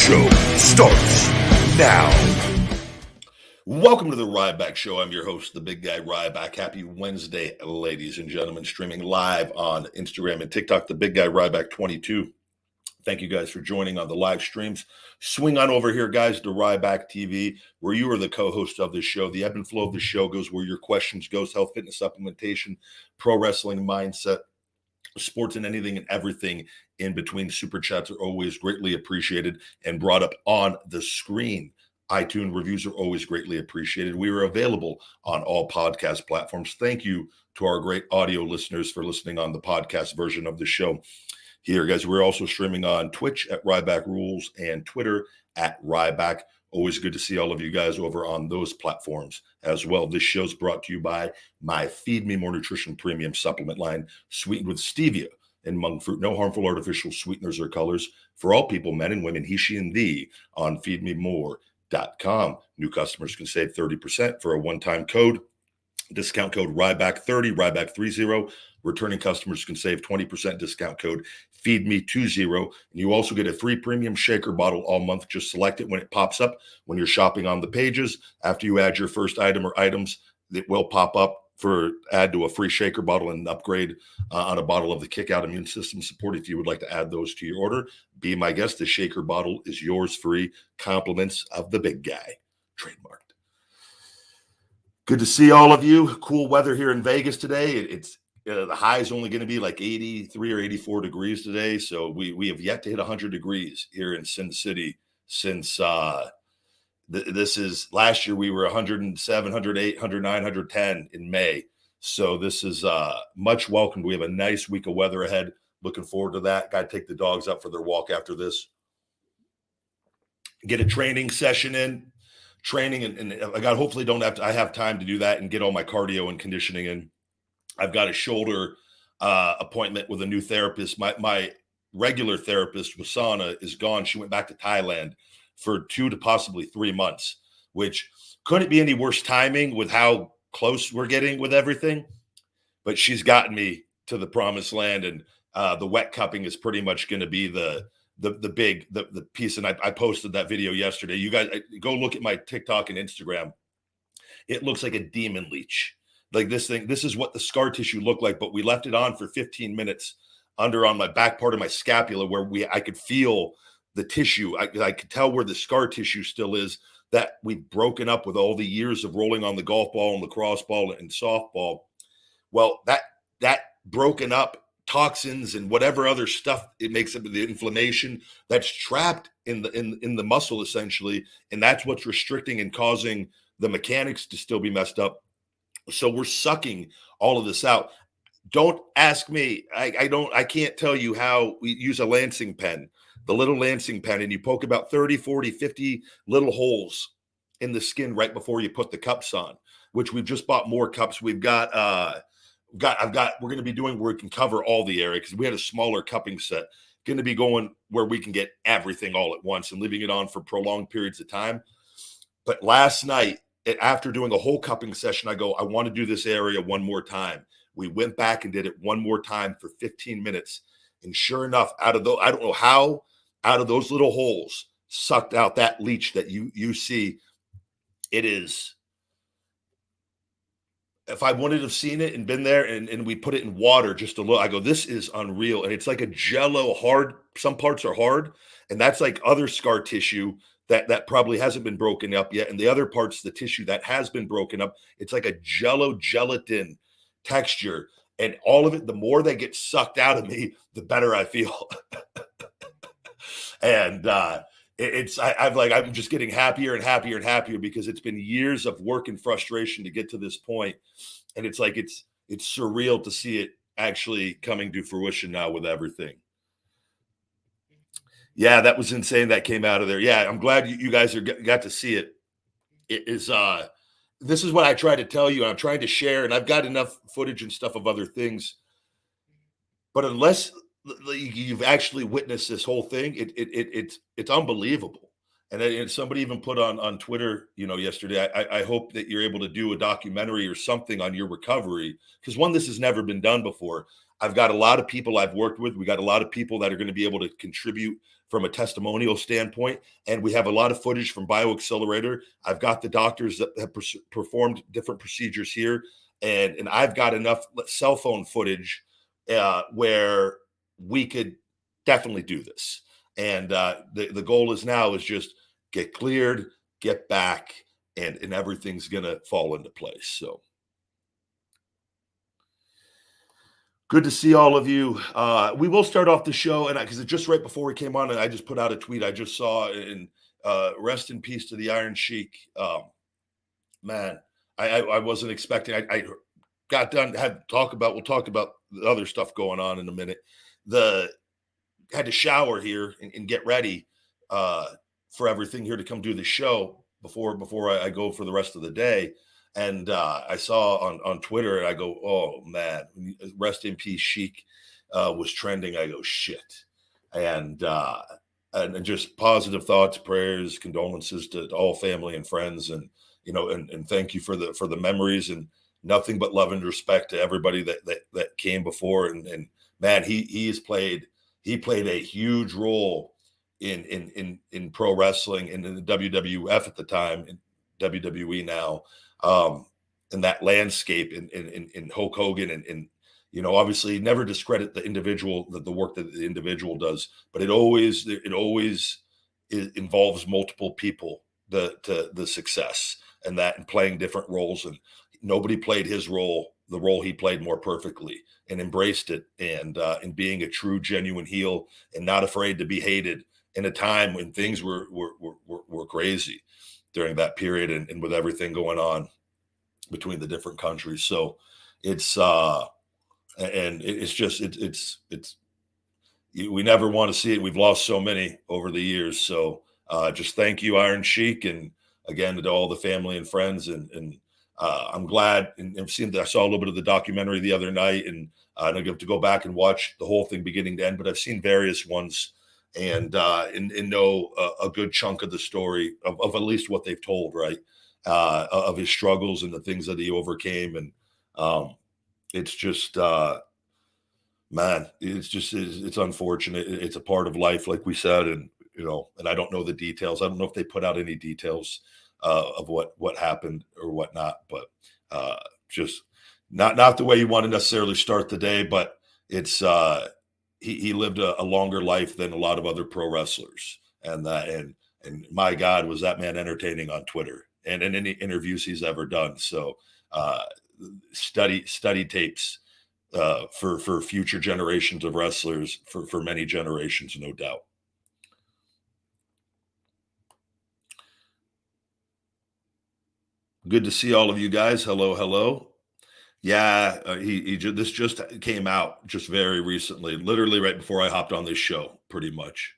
show starts now. Welcome to the Ryback Show. I'm your host, the big guy Ryback. Happy Wednesday, ladies and gentlemen. Streaming live on Instagram and TikTok, the big guy Ryback22. Thank you guys for joining on the live streams. Swing on over here, guys, to Ryback TV, where you are the co-host of this show. The ebb and flow of the show goes where your questions goes: health, fitness, supplementation, pro wrestling, mindset, sports, and anything and everything in between. Super chats are always greatly appreciated and brought up on the screen. iTunes reviews are always greatly appreciated. We are available on all podcast platforms. Thank you to our great audio listeners for listening on the podcast version of the show. Here, guys, we're also streaming on Twitch at Ryback Rules and Twitter at Ryback. Always good to see all of you guys over on those platforms as well. This show's brought to you by my Feed Me More Nutrition Premium Supplement line, sweetened with stevia and monk fruit. No harmful artificial sweeteners or colors for all people, men and women, he, she, and thee on feedmemore.com. New customers can save 30% for a one-time code. Discount code Ryback30, Ryback30. Returning customers can save 20%. Discount code FEEDME20. And you also get a free premium shaker bottle all month. Just select it when it pops up when you're shopping on the pages. After you add your first item or items, it will pop up for add to a free shaker bottle and an upgrade on a bottle of the Kick Out Immune System Support. If you would like to add those to your order, be my guest. The shaker bottle is yours free. Compliments of the big guy. Trademarked. Good to see all of you. Cool weather here in Vegas today. It's the high is only going to be like 83 or 84 degrees today. So we have yet to hit 100 degrees here in Sin City since this is last year. We were 107, 108, 109, 110 in May. So this is much welcomed. We have a nice week of weather ahead. Looking forward to that. Got to take the dogs out for their walk after this. Get a training session in. Training and I got hopefully I have time to do that and get all my cardio and conditioning in. I've got a shoulder appointment with a new therapist. My regular therapist, Wasana, is gone. She went back to Thailand for 2 to possibly 3 months, which couldn't be any worse timing with how close we're getting with everything. But she's gotten me to the promised land, and the wet cupping is pretty much going to be the piece. And I posted that video yesterday. You guys go look at my TikTok and Instagram. It looks like a demon leech. Like this thing, this is what the scar tissue looked like, but we left it on for 15 minutes under on my back part of my scapula where I could feel the tissue. I could tell where the scar tissue still is that we've broken up with all the years of rolling on the golf ball and lacrosse ball and softball. Well, that broken up toxins and whatever other stuff it makes up, the inflammation that's trapped in the muscle essentially, and that's what's restricting and causing the mechanics to still be messed up. So we're sucking all of this out. Don't ask me. I can't tell you how. We use a lancing pen, the little lancing pen, and you poke about 30, 40, 50 little holes in the skin right before you put the cups on, which we've just bought more cups. We're going to be doing where we can cover all the area because we had a smaller cupping set. Going to be going where we can get everything all at once and leaving it on for prolonged periods of time. But last night, after doing a whole cupping session, I want to do this area one more time. We went back and did it one more time for 15 minutes. And sure enough, out of those, I don't know how, out of those little holes, sucked out that leech that you see. It is, if I wanted to have seen it and been there and we put it in water just a little, I go, this is unreal. And it's like a jello hard. Some parts are hard. And that's like other scar tissue that probably hasn't been broken up yet. And the other parts, the tissue that has been broken up, it's like a jello gelatin texture. And all of it, the more that gets sucked out of me, the better I feel. And I'm just getting happier and happier and happier because it's been years of work and frustration to get to this point. And it's like, it's surreal to see it actually coming to fruition now with everything. Yeah, that was insane. That came out of there. Yeah, I'm glad you guys got to see it. It is. This is what I try to tell you. And I'm trying to share, and I've got enough footage and stuff of other things. But unless you've actually witnessed this whole thing, it's unbelievable. And somebody even put on Twitter, yesterday, I hope that you're able to do a documentary or something on your recovery, because one, this has never been done before. I've got a lot of people I've worked with. We got a lot of people that are going to be able to contribute from a testimonial standpoint. And we have a lot of footage from BioAccelerator. I've got the doctors that have performed different procedures here. And I've got enough cell phone footage where we could definitely do this. And the goal is now is just get cleared, get back, and everything's going to fall into place. So good to see all of you. We will start off the show, and because just right before we came on, and I just put out a tweet I just saw, and rest in peace to the Iron Sheik. Man, I wasn't expecting. I got done. We'll talk about the other stuff going on in a minute. Had to shower here and get ready for everything here to come do the show before I go for the rest of the day. And I saw on Twitter, and I go, oh man, rest in peace, Sheik was trending. I go, shit. And just positive thoughts, prayers, condolences to all family and friends. And, and thank you for the memories, and nothing but love and respect to everybody that came before. And man, he played a huge role in pro wrestling and in the WWF at the time, in WWE now, in that landscape, in Hulk Hogan, and obviously never discredit the individual, the work that the individual does, but it always involves multiple people, the success, and playing different roles, and nobody played his role, the role he played, more perfectly, and embraced it, and being a true, genuine heel, and not afraid to be hated in a time when things were crazy during that period, and with everything going on between the different countries. So it's we never want to see it. We've lost so many over the years. So just thank you, Iron Sheik, and again to all the family and friends, and I'm glad, and I saw a little bit of the documentary the other night, and I don't have to go back and watch the whole thing beginning to end, but I've seen various ones, and know a good chunk of the story of at least what they've told, right, of his struggles and the things that he overcame. And it's just, man, it's unfortunate. It's a part of life, like we said, and and I don't know the details. I don't know if they put out any details of what happened or whatnot, but just not the way you want to necessarily start the day. But it's he lived a longer life than a lot of other pro wrestlers, and my God, was that man entertaining on Twitter and in any interviews he's ever done. So study tapes for future generations of wrestlers, for many generations, no doubt. Good to see all of you guys. Hello. Yeah, this just came out just very recently, literally right before I hopped on this show, pretty much.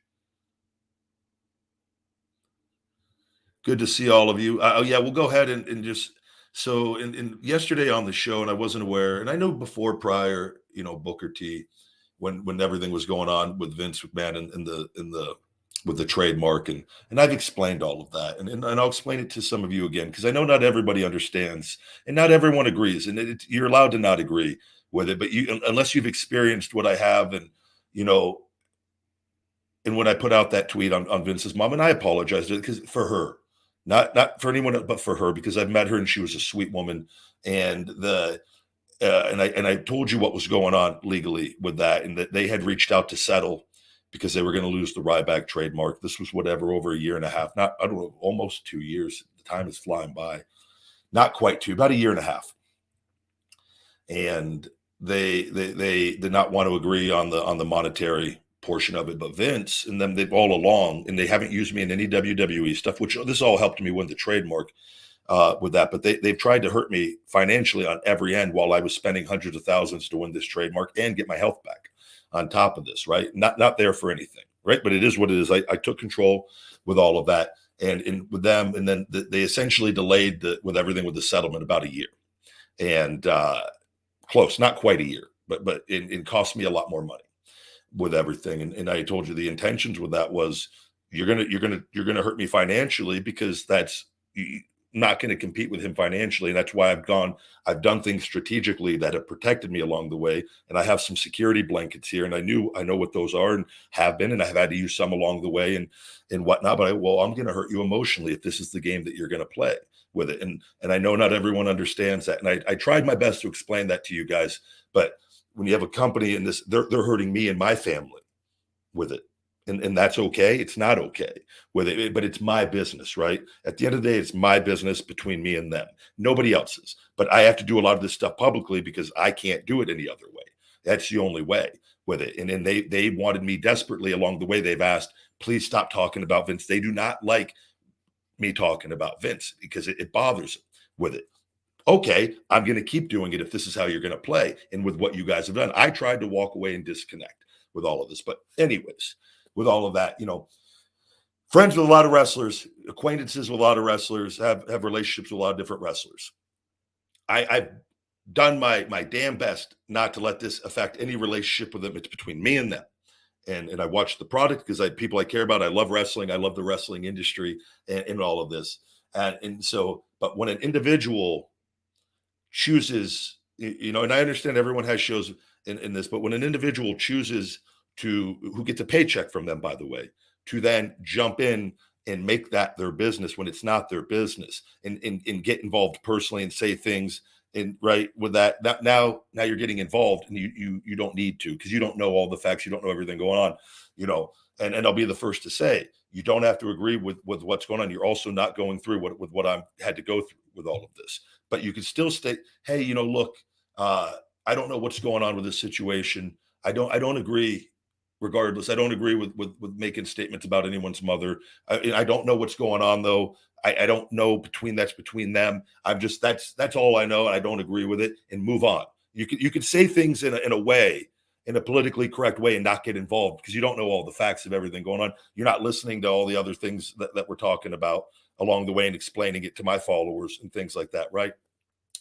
Good to see all of you. Oh yeah, we'll go ahead and just, so in yesterday on the show, and I wasn't aware, and I know before, prior, Booker T, when everything was going on with Vince McMahon and with the trademark, and I've explained all of that, and I'll explain it to some of you again, because I know not everybody understands, and not everyone agrees, and you're allowed to not agree with it, but unless you've experienced what I have, and and when I put out that tweet on Vince's mom, and I apologized because for her, not for anyone else, but for her, because I've met her and she was a sweet woman, and and I told you what was going on legally with that, and that they had reached out to settle because they were going to lose the Ryback trademark. This was over a year and a half, I don't know, almost 2 years. The time is flying by. Not quite two, about a year and a half. And they did not want to agree on the monetary portion of it, but Vince and them, they've all along, and they haven't used me in any WWE stuff, which this all helped me win the trademark with that, but they've tried to hurt me financially on every end, while I was spending hundreds of thousands to win this trademark and get my health back on top of this, right? Not there for anything, right? But it is what it is. I took control with all of that, and with them, and then they essentially delayed with everything with the settlement about a year, and close, not quite a year, but it cost me a lot more money with everything. And I told you the intentions with that was, you're gonna hurt me financially, because that's not going to compete with him financially. And that's why I've done things strategically that have protected me along the way. And I have some security blankets here, and I know what those are, and have been, and I've had to use some along the way and whatnot. But I'm going to hurt you emotionally if this is the game that you're going to play with it. And I know not everyone understands that. And I tried my best to explain that to you guys. But when you have a company in this, they're hurting me and my family with it. And that's okay. It's not okay with it, but it's my business, right? At the end of the day, it's my business between me and them, nobody else's. But I have to do a lot of this stuff publicly because I can't do it any other way. That's the only way with it. And then they wanted me desperately along the way. They've asked, please stop talking about Vince. They do not like me talking about Vince because it bothers them with it. Okay, I'm going to keep doing it if this is how you're going to play. And with what you guys have done, I tried to walk away and disconnect with all of this. But anyways, with all of that, friends with a lot of wrestlers, acquaintances with a lot of wrestlers, have relationships with a lot of different wrestlers. I've done my damn best not to let this affect any relationship with them. It's between me and them. And I watch the product because people I care about. I love wrestling. I love the wrestling industry and all of this. And so, but when an individual chooses, and I understand everyone has shows in this, but when an individual chooses who gets a paycheck from them, by the way, to then jump in and make that their business when it's not their business, and get involved personally and say things, and right with that now you're getting involved, and you don't need to, because you don't know all the facts, you don't know everything going on, and I'll be the first to say, you don't have to agree with what's going on. You're also not going through what I've had to go through with all of this, but you can still state, hey, look, I don't know what's going on with this situation. I don't agree. Regardless, I don't agree with making statements about anyone's mother. I don't know what's going on, though. I don't know that's between them. That's all I know. And I don't agree with it, and move on. You could say things in a politically correct way, and not get involved because you don't know all the facts of everything going on. You're not listening to all the other things that we're talking about along the way and explaining it to my followers and things like that, right?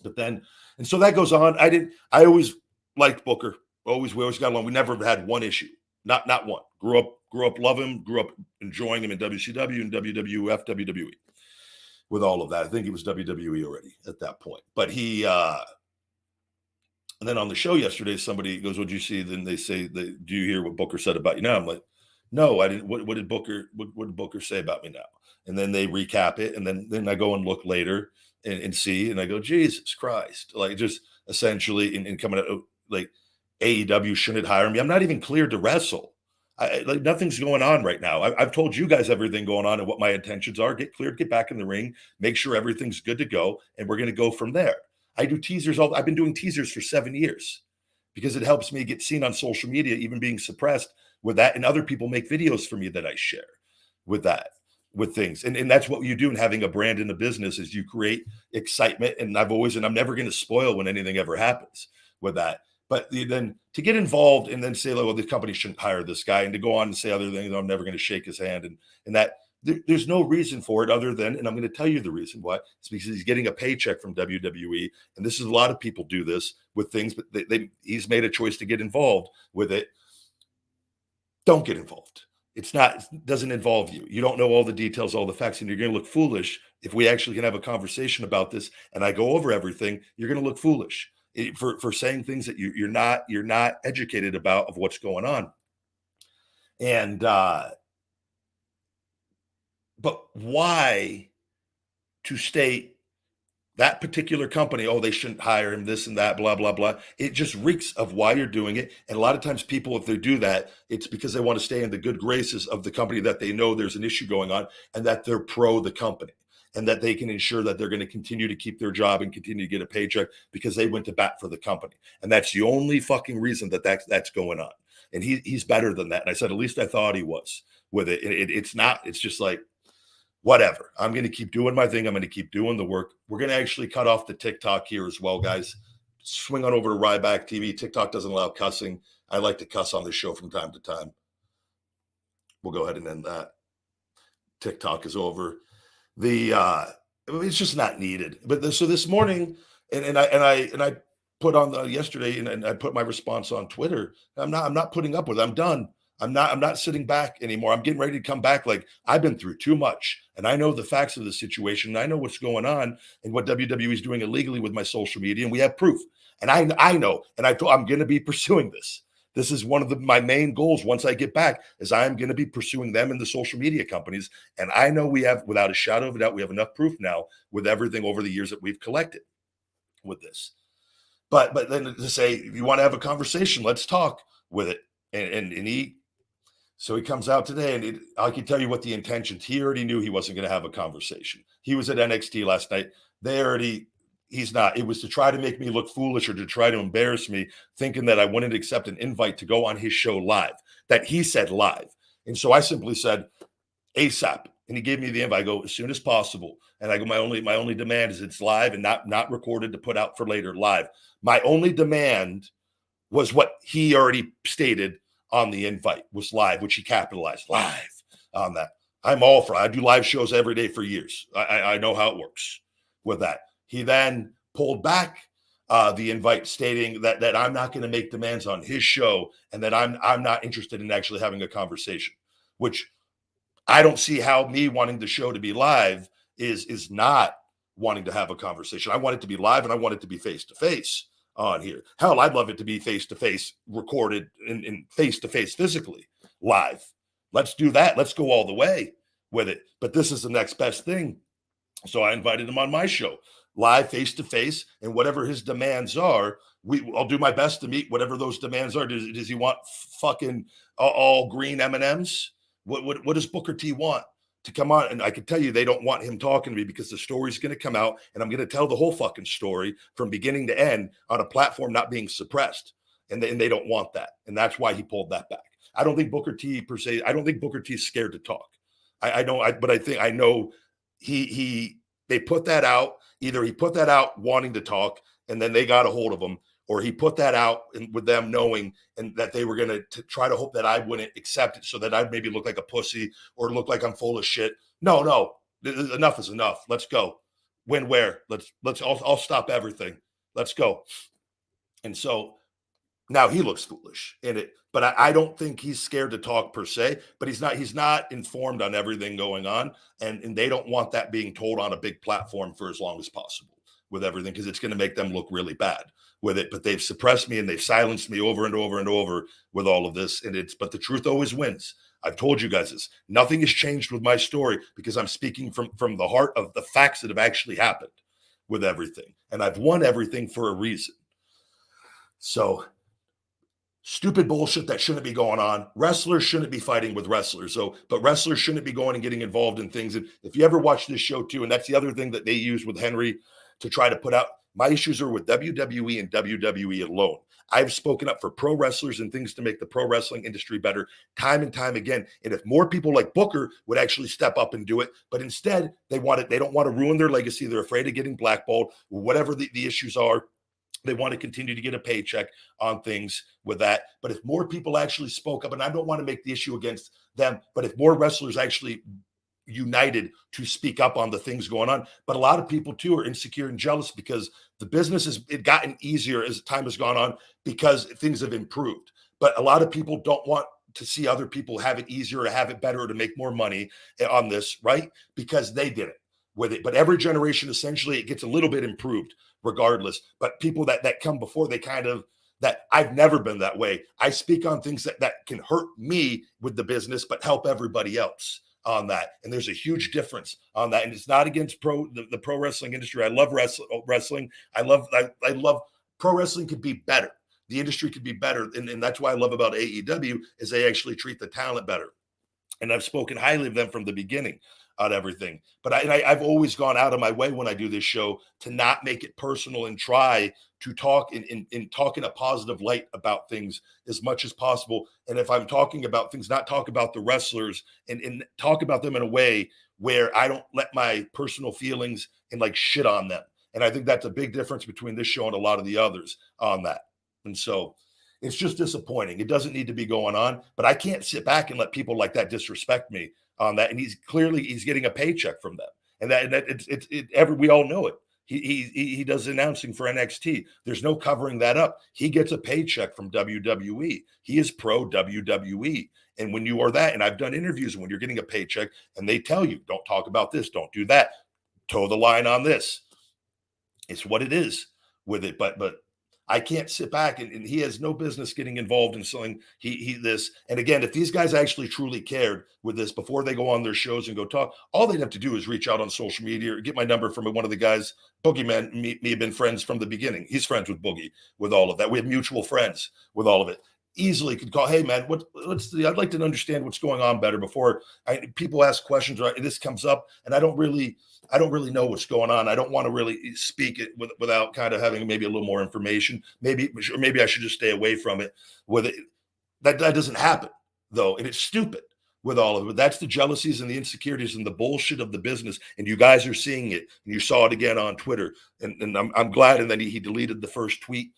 But then, and so that goes on. I always liked Booker. We always got along. We never had one issue. Not one. Grew up loving him, grew up enjoying him in WCW and WWF, WWE. With all of that, I think he was WWE already at that point. But he, and then on the show yesterday, somebody goes, "What'd you see?" Then they say, "Do you hear what Booker said about you now?" I'm like, "No, I didn't." What did Booker say about me now? And then they recap it, and then I go and look later and see, and I go, Jesus Christ, like just essentially in coming out like, AEW shouldn't hire me. I'm not even cleared to wrestle. Like nothing's going on right now. I've told you guys everything going on and what my intentions are. Get cleared, get back in the ring, make sure everything's good to go, and we're going to go from there. I do teasers. I've been doing teasers for 7 years because it helps me get seen on social media, even being suppressed with that. And other people make videos for me that I share with that, with things. And that's what you do in having a brand in the business, is you create excitement. And I'm never going to spoil when anything ever happens with that. But then to get involved and then say, well, the company shouldn't hire this guy, and to go on and say other things, I'm never going to shake his hand, and that there's no reason for it other than, and I'm going to tell you the reason why. It's because he's getting a paycheck from WWE, and this is a lot of people do this with things, but he's made a choice to get involved with it. Don't get involved. It doesn't involve you. You don't know all the details, all the facts, and you're going to look foolish. If we actually can have a conversation about this and I go over everything, you're going to look foolish for saying things that you're not educated about of what's going on. And but why to state that particular company, oh, they shouldn't hire him, this and that, blah, blah, blah. It just reeks of why you're doing it. And a lot of times people, if they do that, it's because they want to stay in the good graces of the company that they know there's an issue going on, and that they're pro the company, and that they can ensure that they're going to continue to keep their job and continue to get a paycheck because they went to bat for the company. And that's the only fucking reason that's going on. And he's better than that. And I said, at least I thought he was with it. It's not, it's just like, whatever. I'm going to keep doing my thing. I'm going to keep doing the work. We're going to actually cut off the TikTok here as well, guys. Swing on over to Ryback TV. TikTok doesn't allow cussing. I like to cuss on this show from time to time. We'll go ahead and end that. TikTok is over. It's just not needed. But so this morning, and I put on yesterday, and I put my response on Twitter. I'm not putting up with it. I'm done. I'm not sitting back anymore. I'm getting ready to come back. Like, I've been through too much, and I know the facts of the situation. And I know what's going on and what WWE is doing illegally with my social media, and we have proof. And I know, and I'm going to be pursuing this. This is one of my main goals once I get back, is I'm going to be pursuing them and the social media companies. And I know we have, without a shadow of a doubt, we have enough proof now with everything over the years that we've collected with this. But then to say, if you want to have a conversation, let's talk with it. And he comes out today, and I can tell you what the intentions. He already knew he wasn't going to have a conversation. He was at NXT last night. He's not. It was to try to make me look foolish or to try to embarrass me, thinking that I wouldn't accept an invite to go on his show live, that he said live. And so I simply said, ASAP. And he gave me the invite. I go, as soon as possible. And I go, my only demand is it's live and not recorded to put out for later, live. My only demand was what he already stated on the invite, was live, which he capitalized, live on that. I'm all for it. I do live shows every day for years. I know how it works with that. He then pulled back the invite, stating that I'm not going to make demands on his show, and that I'm not interested in actually having a conversation, which I don't see how me wanting the show to be live is not wanting to have a conversation. I want it to be live, and I want it to be face-to-face on here. Hell, I'd love it to be face-to-face, recorded, and face-to-face physically, live. Let's do that. Let's go all the way with it. But this is the next best thing. So I invited him on my show, live, face-to-face, and whatever his demands are, I'll do my best to meet whatever those demands are. Does he want fucking all green M&Ms? What does Booker T want? To come on? And I can tell you, they don't want him talking to me, because the story's going to come out, and I'm going to tell the whole fucking story from beginning to end on a platform not being suppressed. And they don't want that. And that's why he pulled that back. I don't think Booker T per se, I don't think Booker T is scared to talk. I know they put that out. Either he put that out wanting to talk, and then they got a hold of him, or he put that out with them knowing, and that they were going to try to hope that I wouldn't accept it, so that I'd maybe look like a pussy or look like I'm full of shit. No, enough is enough. Let's go. When, where? I'll stop everything. Let's go. And so now he looks foolish in it, but I don't think he's scared to talk per se, but he's not informed on everything going on. And they don't want that being told on a big platform for as long as possible with everything, because it's going to make them look really bad with it. But they've suppressed me, and they've silenced me over and over and over with all of this. But the truth always wins. I've told you guys this. Nothing has changed with my story, because I'm speaking from the heart of the facts that have actually happened with everything. And I've won everything for a reason. So stupid bullshit that shouldn't be going on. Wrestlers shouldn't be fighting with wrestlers. But wrestlers shouldn't be going and getting involved in things. And if you ever watch this show too, and that's the other thing that they use with Henry to try to put out, my issues are with WWE and WWE alone. I've spoken up for pro wrestlers and things to make the pro wrestling industry better time and time again. And if more people like Booker would actually step up and do it, but instead they don't want to ruin their legacy. They're afraid of getting blackballed, whatever the issues are. They want to continue to get a paycheck on things with that. But if more people actually spoke up, and I don't want to make the issue against them, but if more wrestlers actually united to speak up on the things going on. But a lot of people too are insecure and jealous, because the business has gotten easier as time has gone on, because things have improved. But a lot of people don't want to see other people have it easier or have it better or to make more money on this, right? Because they did it with it. But every generation, essentially, it gets a little bit improved regardless. But people that come before, they kind of, that I've never been that way. I speak on things that can hurt me with the business, but help everybody else on that. And there's a huge difference on that. And it's not against the pro wrestling industry. I love wrestling. I love pro wrestling could be better. The industry could be better. And that's why I love about AEW is they actually treat the talent better. And I've spoken highly of them from the beginning on everything. But I've always gone out of my way when I do this show to not make it personal and try to talk in talk in a positive light about things as much as possible. And if I'm talking about things, not talk about the wrestlers and talk about them in a way where I don't let my personal feelings and like shit on them. And I think that's a big difference between this show and a lot of the others on that. And so it's just disappointing. It doesn't need to be going on, but I can't sit back and let people like that disrespect me on that. And he's getting a paycheck from them. And we all know it. He does announcing for NXT. There's no covering that up. He gets a paycheck from WWE. He is pro WWE. And when you are that, and I've done interviews when you're getting a paycheck and they tell you, don't talk about this, don't do that, toe the line on this. It's what it is with it. But I can't sit back and he has no business getting involved in selling he this. And again, if these guys actually truly cared with this before they go on their shows and go talk, all they'd have to do is reach out on social media or get my number from one of the guys. Boogeyman, me have been friends from the beginning. He's friends with Boogie with all of that. We have mutual friends with all of it. Easily could call, hey man, I'd like to understand what's going on better before people ask questions or this comes up and I don't really know what's going on. I don't want to really speak it without kind of having maybe a little more information. Maybe I should just stay away from it. With it, that doesn't happen though, and it's stupid with all of it. That's the jealousies and the insecurities and the bullshit of the business. And you guys are seeing it, and you saw it again on Twitter. And I'm glad. And then he deleted the first tweet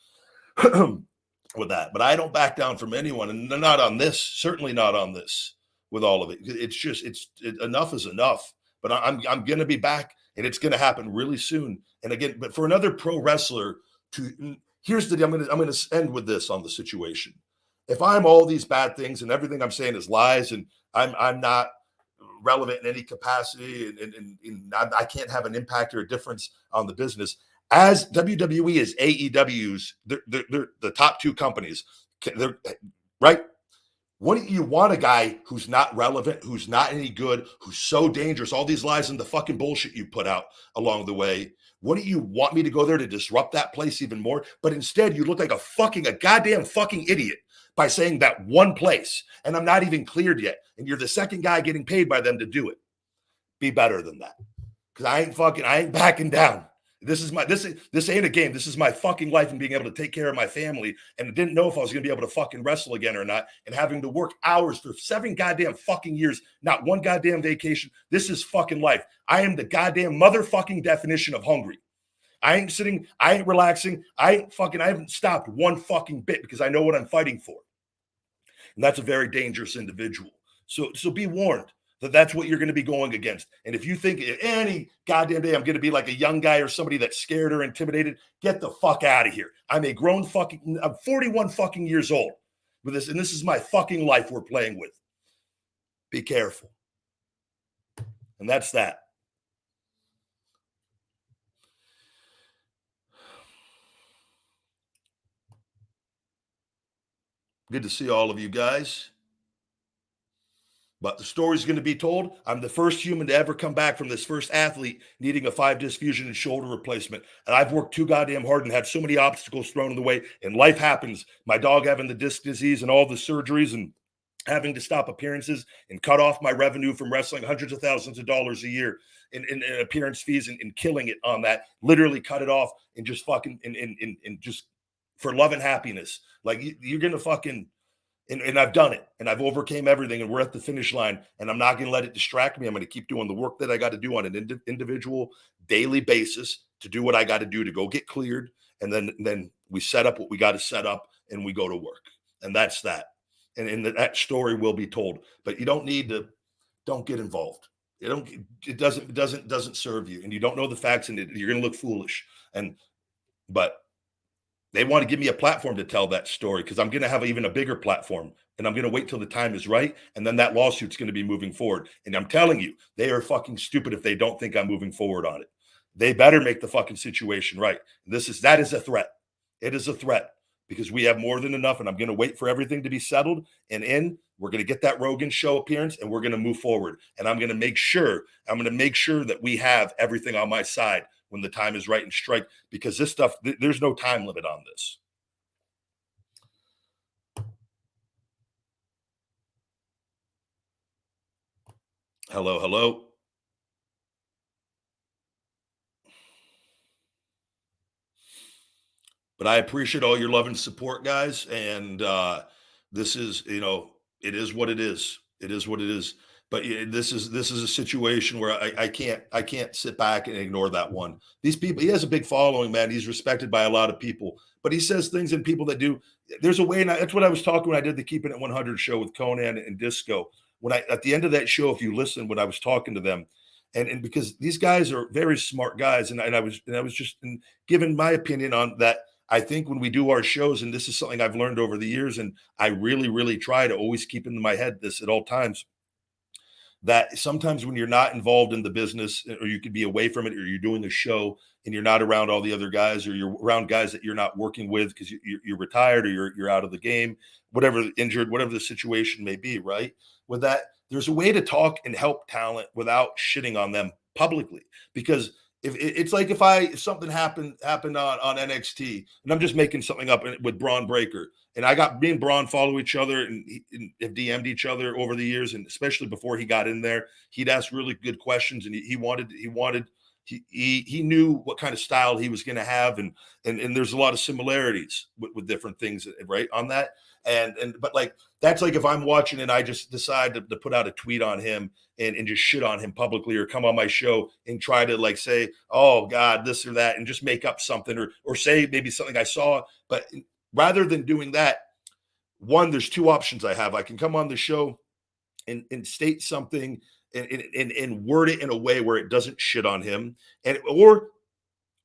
with that. But I don't back down from anyone, and not on this. Certainly not on this. With all of it, it's just enough is enough. But I'm going to be back, and it's going to happen really soon. And again, but for another pro wrestler here's the I'm going to end with this on the situation. If I'm all these bad things and everything I'm saying is lies, and I'm not relevant in any capacity, and I can't have an impact or a difference on the business, as WWE is AEW's, they're the top two companies, right? Wouldn't you want a guy who's not relevant, who's not any good, who's so dangerous, all these lies and the fucking bullshit you put out along the way? Wouldn't you want me to go there to disrupt that place even more? But instead, you look like a goddamn fucking idiot by saying that one place, and I'm not even cleared yet, and you're the second guy getting paid by them to do it. Be better than that, because I ain't backing down. This ain't a game. This is my fucking life and being able to take care of my family. And I didn't know if I was going to be able to fucking wrestle again or not. And having to work hours for 7 goddamn fucking years, not one goddamn vacation. This is fucking life. I am the goddamn motherfucking definition of hungry. I ain't sitting. I ain't relaxing. I haven't stopped one fucking bit because I know what I'm fighting for. And that's a very dangerous individual. So be warned. That's what you're going to be going against. And if you think any goddamn day I'm going to be like a young guy or somebody that's scared or intimidated, get the fuck out of here. I'm 41 fucking years old with this, and this is my fucking life we're playing with. Be careful. And that's that. Good to see all of you guys. But the story's going to be told. I'm the first human to ever come back from this first athlete needing a 5-disc fusion and shoulder replacement. And I've worked too goddamn hard and had so many obstacles thrown in the way. And life happens. My dog having the disc disease and all the surgeries and having to stop appearances and cut off my revenue from wrestling, hundreds of thousands of dollars a year in appearance fees and killing it on that. Literally cut it off and just fucking and just for love and happiness. Like you're going to fucking... And I've done it, and I've overcame everything, and we're at the finish line, and I'm not going to let it distract me. I'm going to keep doing the work that I got to do on an individual daily basis to do what I got to do to go get cleared, and then we set up what we got to set up, and we go to work, and that's that. And that story will be told, but you don't get involved. It doesn't serve you, and you don't know the facts, and you're going to look foolish. But they want to give me a platform to tell that story because I'm going to have even a bigger platform, and I'm going to wait till the time is right. And then that lawsuit's going to be moving forward. And I'm telling you, they are fucking stupid if they don't think I'm moving forward on it. They better make the fucking situation right. That is a threat. It is a threat because we have more than enough, and I'm going to wait for everything to be settled. And we're going to get that Rogan show appearance, and we're going to move forward. And I'm going to make sure that we have everything on my side when the time is right and strike, because this stuff, there's no time limit on this. Hello. But I appreciate all your love and support, guys. And this is, it is what it is. It is what it is. But this is a situation where I can't sit back and ignore that one. These people, he has a big following, man. He's respected by a lot of people, but he says things and people that do. There's a way. And that's what I was talking when I did the Keeping It 100 show with Conan and Disco. At the end of that show, if you listen, when I was talking to them, And because these guys are very smart guys, and I was just giving my opinion on that. I think when we do our shows, and this is something I've learned over the years, and I really, really try to always keep in my head this at all times, that sometimes when you're not involved in the business, or you could be away from it, or you're doing a show and you're not around all the other guys, or you're around guys that you're not working with because you're retired, or you're out of the game, whatever, injured, whatever the situation may be, right? With that, there's a way to talk and help talent without shitting on them publicly. Because it's like if something happened on NXT, and I'm just making something up with Braun Breaker, and me and Braun follow each other and have DM'd each other over the years, and especially before he got in there, he'd ask really good questions, and he knew what kind of style he was going to have, and there's a lot of similarities with different things, right, on that. But like, that's like if I'm watching and I just decide to put out a tweet on him and just shit on him publicly, or come on my show and try to like say, oh God, this or that, and just make up something, or say maybe something I saw. But rather than doing that, one, there's two options I have. I can come on the show and state something and word it in a way where it doesn't shit on him, or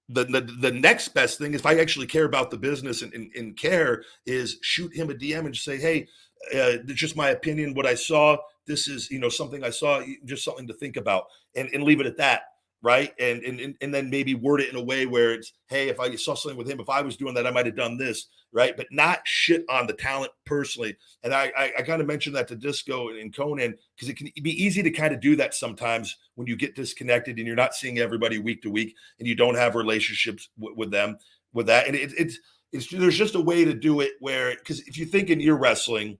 the next best thing, if I actually care about the business and care, is shoot him a DM and just say, hey, it's just my opinion, what I saw. This is, something I saw, just something to think about, and leave it at that. Right. And then maybe word it in a way where it's, hey, if I saw something with him, if I was doing that, I might have done this. Right. But not shit on the talent personally. And I kind of mentioned that to Disco and Conan, because it can be easy to kind of do that sometimes when you get disconnected and you're not seeing everybody week to week and you don't have relationships with them, with that. And there's just a way to do it where, because if you think in your wrestling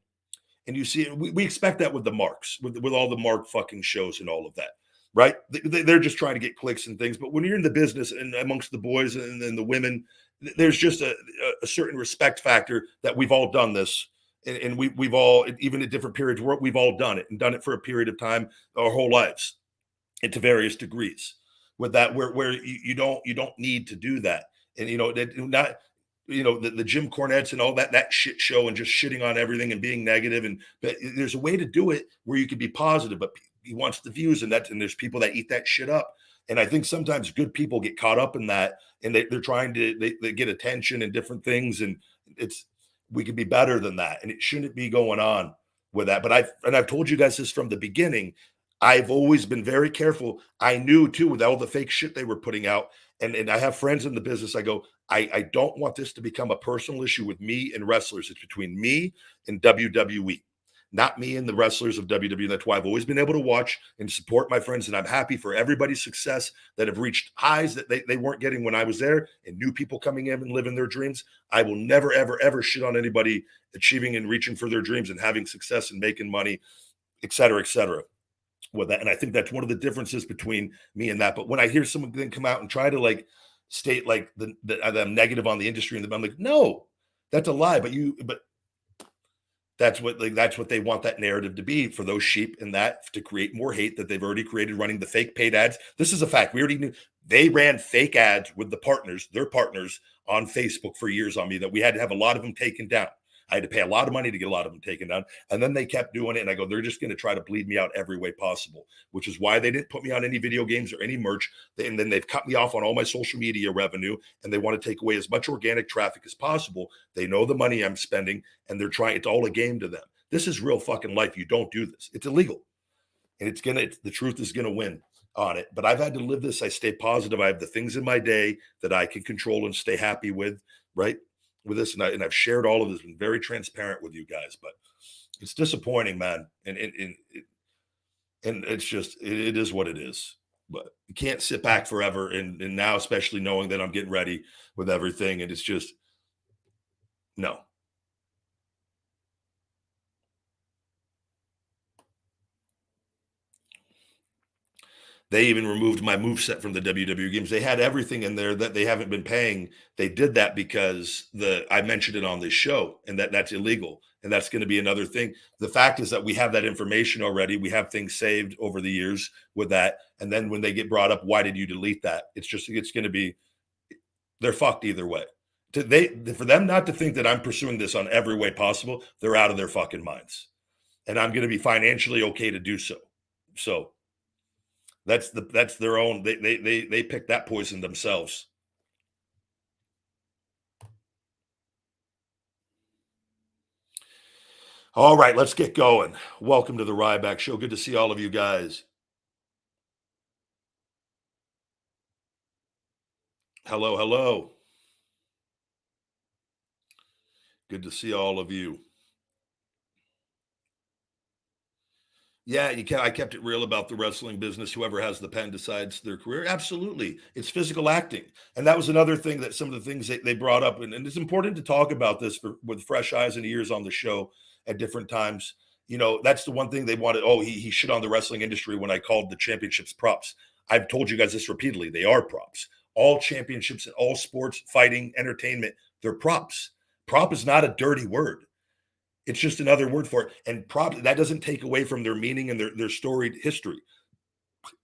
and you see, we expect that with the marks, with all the mark fucking shows and all of that. Right. They're just trying to get clicks and things. But when you're in the business and amongst the boys and the women, there's just a certain respect factor that we've all done this. And we've all, even at different periods, we've all done it, and done it for a period of time, our whole lives, and to various degrees. With that, where you don't need to do that. And, not, the Jim Cornettes and all that shit show, and just shitting on everything and being negative. But there's a way to do it where you can be positive, but he wants the views, and there's people that eat that shit up. And I think sometimes good people get caught up in that, and they're trying to, they get attention and different things. And we could be better than that. And it shouldn't be going on with that. But I've told you guys this from the beginning. I've always been very careful. I knew too, with all the fake shit they were putting out. And I have friends in the business. I go, I don't want this to become a personal issue with me and wrestlers. It's between me and WWE, not me and the wrestlers of WWE. That's why I've always been able to watch and support my friends. And I'm happy for everybody's success that have reached highs that they weren't getting when I was there, and new people coming in and living their dreams. I will never, ever, ever shit on anybody achieving and reaching for their dreams and having success and making money, et cetera, et cetera. With that. And I think that's one of the differences between me and that. But when I hear someone then come out and try to like state like that I'm negative on the industry, and I'm like, no, that's a lie. But that's what they want that narrative to be, for those sheep, and that to create more hate that they've already created running the fake paid ads. This is a fact. We already knew they ran fake ads with their partners on Facebook for years on me, that we had to have a lot of them taken down. I had to pay a lot of money to get a lot of them taken down. And then they kept doing it. And I go, they're just going to try to bleed me out every way possible, which is why they didn't put me on any video games or any merch. And then they've cut me off on all my social media revenue, and they want to take away as much organic traffic as possible. They know the money I'm spending, and they're trying, it's all a game to them. This is real fucking life. You don't do this. It's illegal. And the truth is going to win on it. But I've had to live this. I stay positive. I have the things in my day that I can control and stay happy with, right? With this, and I've shared all of this, been very transparent with you guys, but it's disappointing, man. And it's just, it is what it is. But you can't sit back forever. And now, especially knowing that I'm getting ready with everything, and it's just, no. They even removed my moveset from the WWE games. They had everything in there that they haven't been paying. They did that because I mentioned it on this show, and that's illegal. And that's going to be another thing. The fact is that we have that information already. We have things saved over the years with that. And then when they get brought up, why did you delete that? It's going to be, they're fucked either way. For them not to think that I'm pursuing this on every way possible, they're out of their fucking minds. And I'm going to be financially okay to do so. So That's their own. They picked that poison themselves. All right, let's get going. Welcome to the Ryback Show. Good to see all of you guys. Hello, hello. Good to see all of you. Yeah, I kept it real about the wrestling business. Whoever has the pen decides their career. Absolutely. It's physical acting. And that was another thing that some of the things they brought up. And it's important to talk about this with fresh eyes and ears on the show at different times. You know, that's the one thing they wanted. Oh, he shit on the wrestling industry when I called the championships props. I've told you guys this repeatedly. They are props. All championships in all sports, fighting, entertainment, they're props. Prop is not a dirty word. It's just another word for it. And prop that doesn't take away from their meaning and their storied history.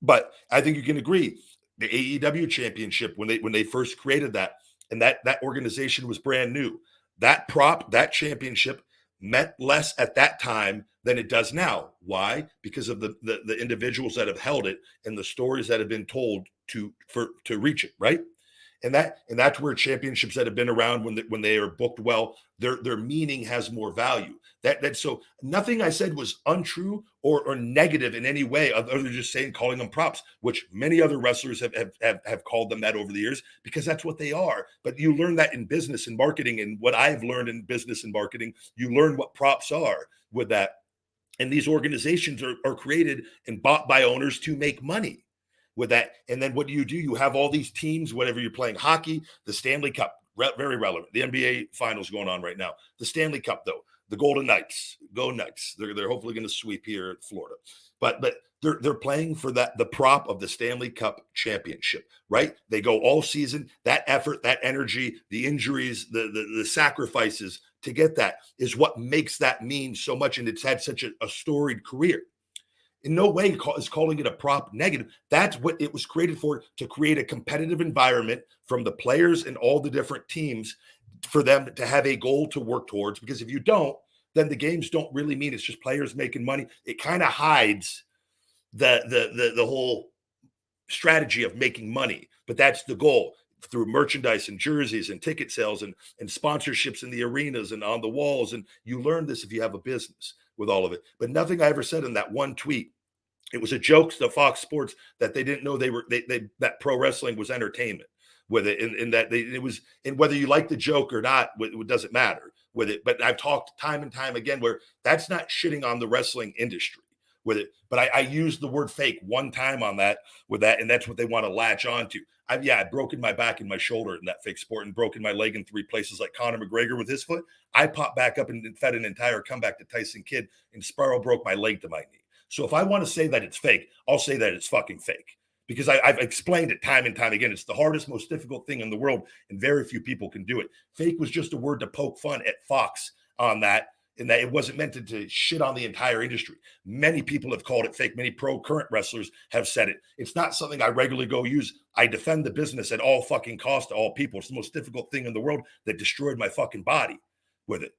But I think you can agree the AEW championship when they first created that and that organization was brand new. That prop, that championship meant less at that time than it does now. Why? Because of the individuals that have held it and the stories that have been told to reach it, right? And that's where championships that have been around when they are booked well, their meaning has more value. That so nothing I said was untrue or negative in any way, other than just saying calling them props, which many other wrestlers have called them that over the years because that's what they are. But you learn that in business and marketing, and what I've learned in business and marketing, you learn what props are with that. And these organizations are created and bought by owners to make money with that. And then what do? You have all these teams, whatever you're playing hockey, the Stanley Cup, very relevant. The NBA finals going on right now. The Stanley Cup, though, the Golden Knights, go Knights. They're hopefully going to sweep here at Florida. But they're playing for the prop of the Stanley Cup championship, right? They go all season, that effort, that energy, the injuries, the sacrifices to get that is what makes that mean so much. And it's had such a storied career. In no way is calling it a prop negative. That's what it was created for, to create a competitive environment from the players and all the different teams for them to have a goal to work towards. Because if you don't, then the games don't really mean it's just players making money. It kind of hides the whole strategy of making money, but that's the goal through merchandise and jerseys and ticket sales and sponsorships in the arenas and on the walls. And you learn this if you have a business with all of it. But nothing I ever said in that one tweet, it was a joke to Fox Sports that they didn't know that pro wrestling was entertainment with it, and that it was, and whether you like the joke or not, it doesn't matter with it. But I've talked time and time again where that's not shitting on the wrestling industry with it. But I used the word fake one time on that with that, and that's what they want to latch on to. I've broken my back and my shoulder in that fake sport and broken my leg in 3 places like Conor McGregor with his foot. I popped back up and fed an entire comeback to Tyson Kidd, and Sparrow broke my leg to my knee. So if I want to say that it's fake, I'll say that it's fucking fake because I've explained it time and time again. It's the hardest, most difficult thing in the world, and very few people can do it. Fake was just a word to poke fun at Fox on that, and that it wasn't meant to shit on the entire industry. Many people have called it fake. Many pro current wrestlers have said it. It's not something I regularly go use. I defend the business at all fucking cost to all people. It's the most difficult thing in the world that destroyed my fucking body with it.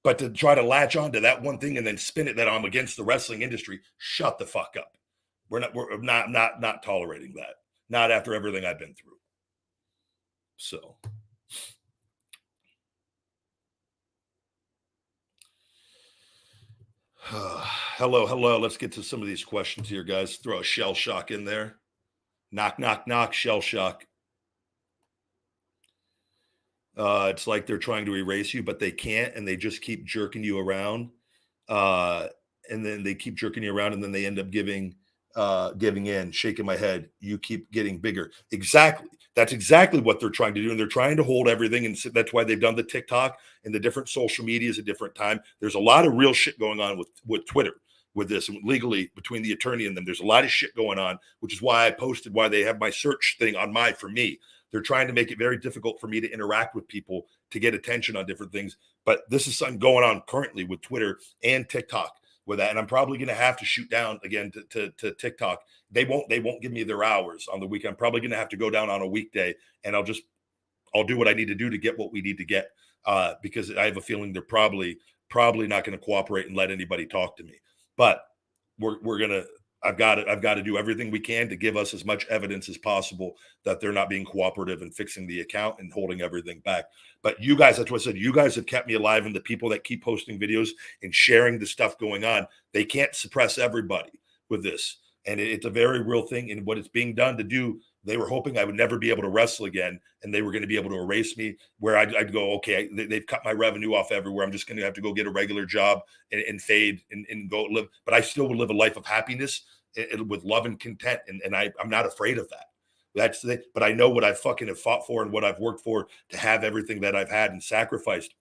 But to try to latch on to that one thing and then spin it that I'm against the wrestling industry, shut the fuck up. We're not tolerating that. Not after everything I've been through. So hello. Let's get to some of these questions here, guys. Throw a shell shock in there. Knock, knock, knock, shell shock. It's like they're trying to erase you, but they can't, and they just keep jerking you around. And then they keep jerking you around, and then they end up giving in, shaking my head. You keep getting bigger. Exactly. That's exactly what they're trying to do. And they're trying to hold everything. And so that's why they've done the TikTok and the different social medias at different time. There's a lot of real shit going on with Twitter with this, and legally between the attorney and them. There's a lot of shit going on, which is why I posted why they have my search thing on for me. They're trying to make it very difficult for me to interact with people to get attention on different things. But this is something going on currently with Twitter and TikTok with that. And I'm probably going to have to shoot down again to TikTok. They won't give me their hours on the weekend. I'm probably going to have to go down on a weekday, and I'll do what I need to do to get what we need to get. Because I have a feeling they're probably not going to cooperate and let anybody talk to me. But we're going to I've got to do everything we can to give us as much evidence as possible that they're not being cooperative and fixing the account and holding everything back. But you guys, that's what I said, you guys have kept me alive, and the people that keep posting videos and sharing the stuff going on, they can't suppress everybody with this. And it's a very real thing. And what it's being done to do, they were hoping I would never be able to wrestle again, and they were going to be able to erase me, where I'd go, okay, they've cut my revenue off everywhere. I'm just going to have to go get a regular job and fade and go live. But I still would live a life of happiness with love and content. And I'm not afraid of that. That's the, but I know what I fucking have fought for and what I've worked for to have everything that I've had and sacrificed.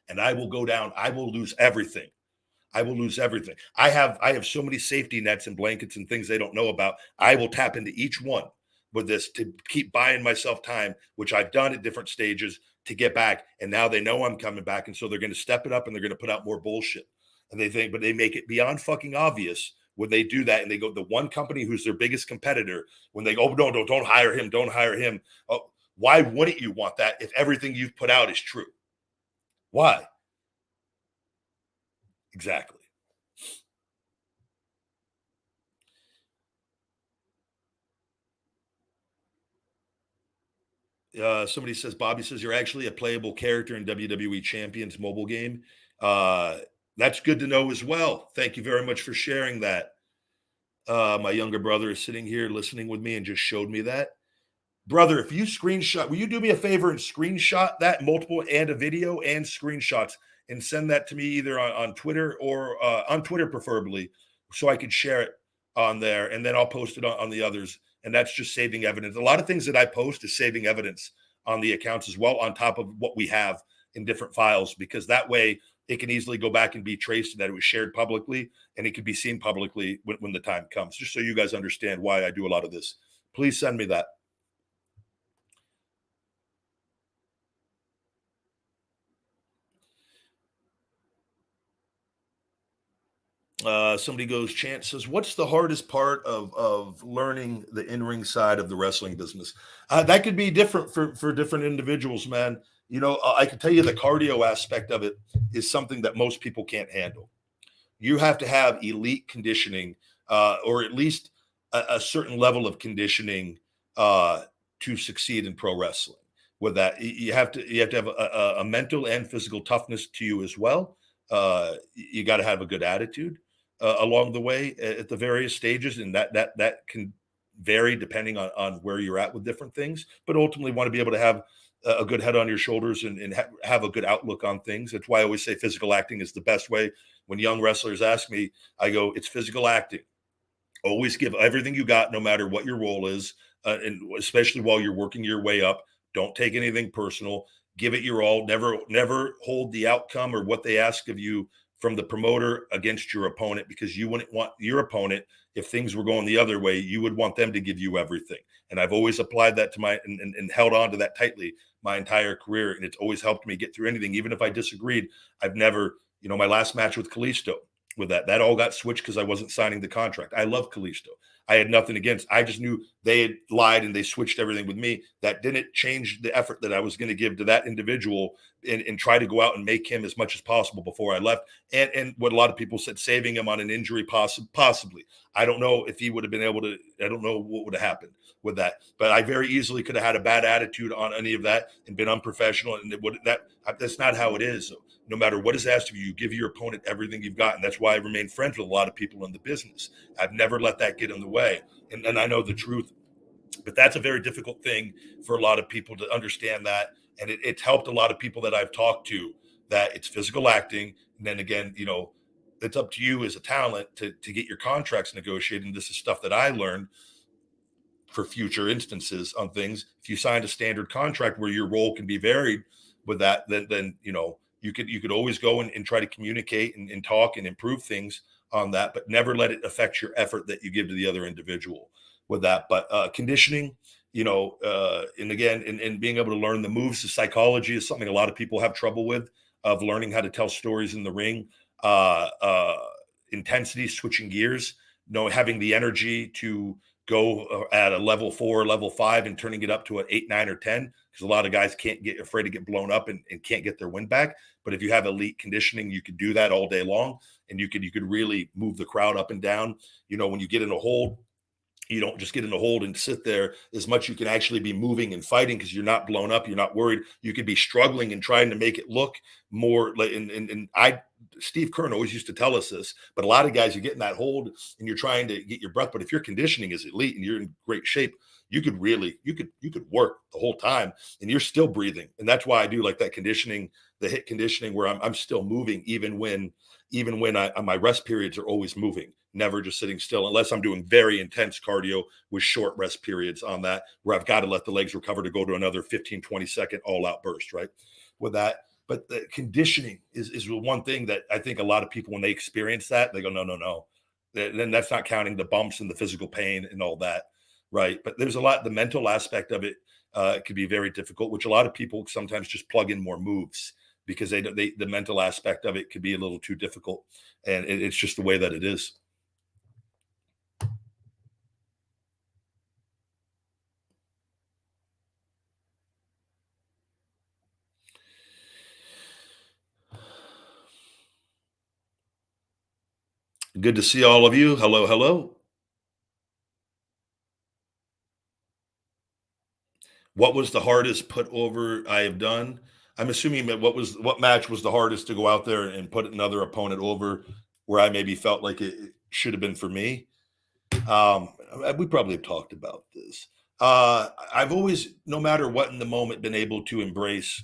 And I will go down. I will lose everything. I will lose everything. I have so many safety nets and blankets and things they don't know about. I will tap into each one with this to keep buying myself time, which I've done at different stages to get back. And now they know I'm coming back. And so they're going to step it up and they're going to put out more bullshit. And they think, but they make it beyond fucking obvious when they do that. And they go, the one company who's their biggest competitor, when they go, oh, no, don't hire him. Don't hire him. Oh, why wouldn't you want that if everything you've put out is true? Why? Exactly. Somebody says, Bobby says, you're actually a playable character in WWE Champions mobile game. That's good to know as well. Thank you very much for sharing that. My younger brother is sitting here listening with me and just showed me that. Brother, if you screenshot, will you do me a favor and screenshot that multiple and a video and screenshots and send that to me either on Twitter or on Twitter preferably, so I could share it on there, and then I'll post it on the others. And that's just saving evidence. A lot of things that I post is saving evidence on the accounts as well, on top of what we have in different files, because that way it can easily go back and be traced that it was shared publicly, and it can be seen publicly when the time comes, just so you guys understand why I do a lot of this. Please send me that. Somebody goes, Chance says, what's the hardest part of learning the in-ring side of the wrestling business? That could be different for different individuals, man. You know, I can tell you the cardio aspect of it is something that most people can't handle. You have to have elite conditioning, or at least a certain level of conditioning to succeed in pro wrestling. With that, you have to have a mental and physical toughness to you as well. You got to have a good attitude along the way at the various stages, and that can vary depending on where you're at with different things. But ultimately, want to be able to have a good head on your shoulders and have a good outlook on things. That's why I always say physical acting is the best way. When young wrestlers ask me, I go, it's physical acting. Always give everything you got, no matter what your role is, and especially while you're working your way up. Don't take anything personal. Give it your all. Never hold the outcome or what they ask of you from the promoter against your opponent, because you wouldn't want your opponent, if things were going the other way, you would want them to give you everything. And I've always applied that to my and held on to that tightly my entire career, and it's always helped me get through anything, even if I disagreed. I've never, my last match with Kalisto, with that all got switched because I wasn't signing the contract. I love Kalisto. I had nothing against. I just knew they had lied and they switched everything with me. That didn't change the effort that I was going to give to that individual and try to go out and make him as much as possible before I left. And what a lot of people said, saving him on an injury, possibly. I don't know if he would have been able to. I don't know what would have happened with that. But I very easily could have had a bad attitude on any of that and been unprofessional. And that's not how it is. So no matter what is asked of you, you give your opponent everything you've got. And that's why I remain friends with a lot of people in the business. I've never let that get in the way. And I know the truth. But that's a very difficult thing for a lot of people to understand that. And it's helped a lot of people that I've talked to, that it's physical acting. And then again, it's up to you as a talent to get your contracts negotiated. And this is stuff that I learned for future instances on things. If you signed a standard contract where your role can be varied with that, then you could always go and try to communicate and talk and improve things on that, but never let it affect your effort that you give to the other individual with that. But conditioning, and again, and being able to learn the moves, the psychology is something a lot of people have trouble with, of learning how to tell stories in the ring, intensity, switching gears, having the energy to go at a level 4, level 5, and turning it up to an 8, 9, or 10, because a lot of guys can't get afraid to get blown up and can't get their wind back. But if you have elite conditioning, you could do that all day long, and you could really move the crowd up and down. When you get in a hold, you don't just get in a hold and sit there as much. You can actually be moving and fighting because you're not blown up. You're not worried. You could be struggling and trying to make it look more like, Steve Kern always used to tell us this, but a lot of guys, you get in that hold and you're trying to get your breath. But if your conditioning is elite and you're in great shape, you could work the whole time and you're still breathing. And that's why I do like that conditioning, the HIIT conditioning, where I'm still moving, even when my rest periods are always moving, never just sitting still, unless I'm doing very intense cardio with short rest periods on that, where I've got to let the legs recover to go to another 15, 20-second all-out burst, right? With that. But the conditioning is the one thing that I think a lot of people, when they experience that, they go, no. Then that's not counting the bumps and the physical pain and all that, right? But there's a lot, the mental aspect of it could be very difficult, which a lot of people sometimes just plug in more moves because the mental aspect of it could be a little too difficult. And it's just the way that it is. Good to see all of you. Hello, hello. What was the hardest put over I have done? I'm assuming that what match was the hardest to go out there and put another opponent over, where I maybe felt like it should have been for me. We probably have talked about this. I've always, no matter what in the moment, been able to embrace,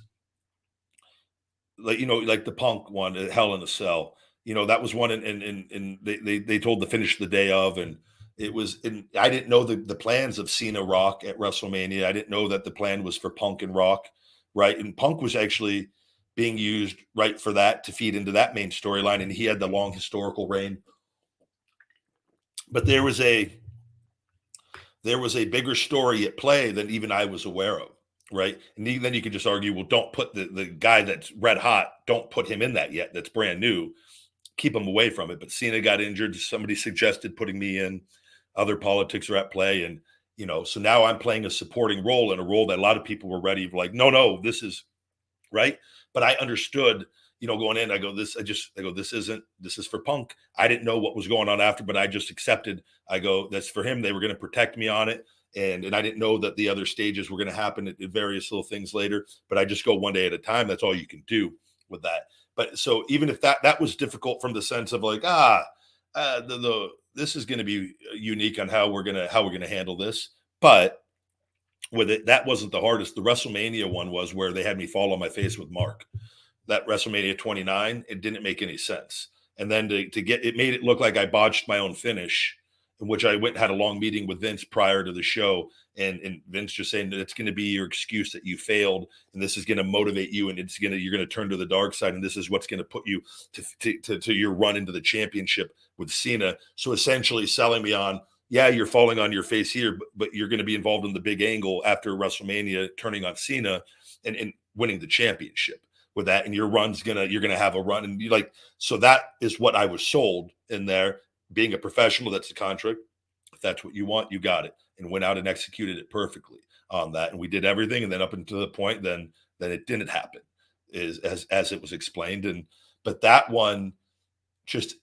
like the Punk one, Hell in a Cell. That was one, and they told the finish the day of, and it was. And I didn't know the plans of Cena Rock at WrestleMania. I didn't know that the plan was for Punk and Rock, right? And Punk was actually being used right for that, to feed into that main storyline, and he had the long historical reign. But there was a bigger story at play than even I was aware of, right? And then you could just argue, well, don't put the guy that's red hot, don't put him in that yet. That's brand new. Keep him away from it. But Cena got injured. Somebody suggested putting me in. Other politics are at play, and so now I'm playing a supporting role, in a role that a lot of people were ready, like, no, this is right. But I understood, going in, this is for Punk. I didn't know what was going on after, but I just accepted. I go, that's for him. They were going to protect me on it. And I didn't know that the other stages were going to happen at various little things later, but I just go one day at a time. That's all you can do with that. But so even if that was difficult, from the sense of like, this is going to be unique on how we're going to handle this. But with it, that wasn't the hardest. The WrestleMania one was, where they had me fall on my face with Mark. That WrestleMania 29, it didn't make any sense. And then to get it, made it look like I botched my own finish, in which I went and had a long meeting with Vince prior to the show. And Vince just saying that it's going to be your excuse that you failed, and this is going to motivate you, and you're going to turn to the dark side, and this is what's going to put you to your run into the championship with Cena. So essentially selling me on, yeah, you're falling on your face here, but you're going to be involved in the big angle after WrestleMania, turning on Cena and winning the championship with that. And you're going to have a run. And so that is what I was sold in there. Being a professional, that's the contract. If that's what you want, you got it. And went out and executed it perfectly on that. And we did everything. And then up until the point, then it didn't happen, as it was explained. But that one, just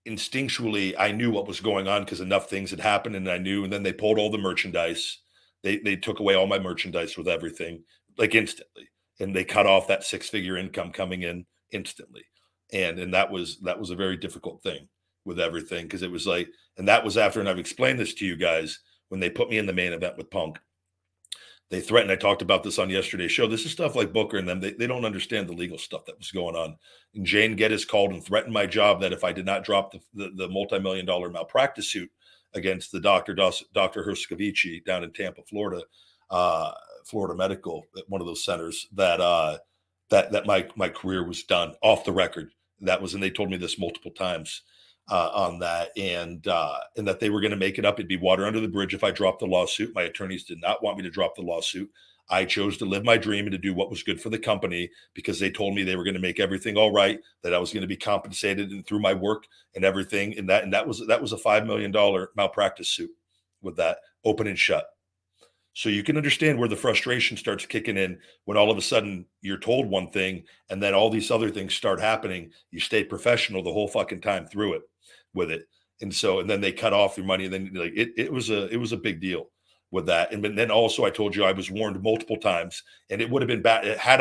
instinctually, I knew what was going on, because enough things had happened, and I knew. And then they pulled all the merchandise. They took away all my merchandise with everything, like, instantly. And they cut off that 6-figure income coming in instantly. And that was a very difficult thing with everything, because it was like, and that was after, and I've explained this to you guys, when they put me in the main event with Punk, they threatened. I talked about this on yesterday's show. This is stuff like Booker and them. They don't understand the legal stuff that was going on. And Jane Geddes called and threatened my job, that if I did not drop the multi-million-dollar malpractice suit against the Dr. Herskovici down in Tampa, Florida, Florida Medical, at one of those centers, that my career was done off the record. And they told me this multiple times on that, and that they were going to make it up. It'd be water under the bridge if I dropped the lawsuit. My attorneys did not want me to drop the lawsuit. I chose to live my dream and to do what was good for the company, because they told me they were going to make everything all right, that I was going to be compensated and through my work and everything. And that was a $5 million malpractice suit with that open and shut. So you can understand where the frustration starts kicking in when all of a sudden you're told one thing and then all these other things start happening. You stay professional the whole fucking time through it with it. And then they cut off your money. And then like it was a big deal with that. And then also I told you I was warned multiple times, and it would have been bad had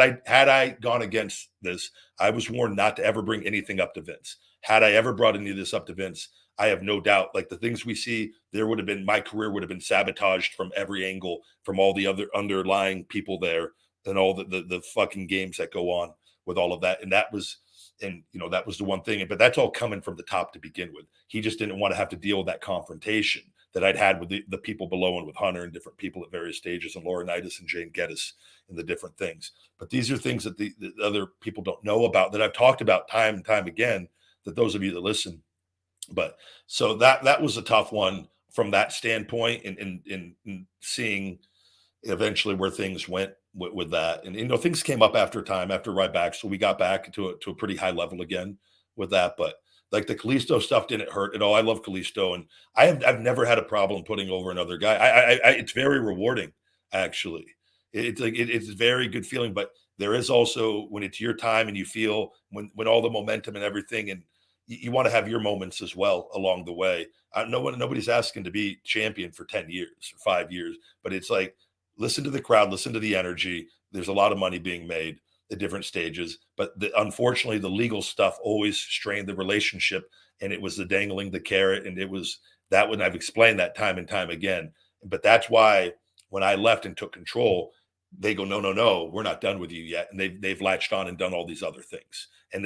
I gone against this. I was warned not to ever bring anything up to Vince. Had I ever brought any of this up to Vince, I have no doubt, like the things we see, there would have been my career would have been sabotaged from every angle, from all the other underlying people there, and all the fucking games that go on with all of that. That was the one thing. But that's all coming from the top to begin with. He just didn't want to have to deal with that confrontation that I'd had with the people below and with Hunter and different people at various stages, and Laurinaitis and Jane Geddes and the different things. But these are things that the other people don't know about, that I've talked about time and time again, that those of you that listen. But so that was a tough one from that standpoint, and seeing eventually where things went with that. And things came up after time, after Ryback, so we got back to a pretty high level again with that. But like the Kalisto stuff didn't hurt at all. I love Kalisto, and I've never had a problem putting over another guy. It's very rewarding, actually. It's a very good feeling. But there is also, when it's your time and you feel when all the momentum and everything, and you want to have your moments as well along the way. Nobody's asking to be champion for 10 years or 5 years, but it's like, listen to the crowd, listen to the energy. There's a lot of money being made at different stages, but unfortunately, the legal stuff always strained the relationship, and it was the dangling the carrot, and it was that when I've explained that time and time again. But that's why when I left and took control, they go, no, no, no, we're not done with you yet, and they've latched on and done all these other things, and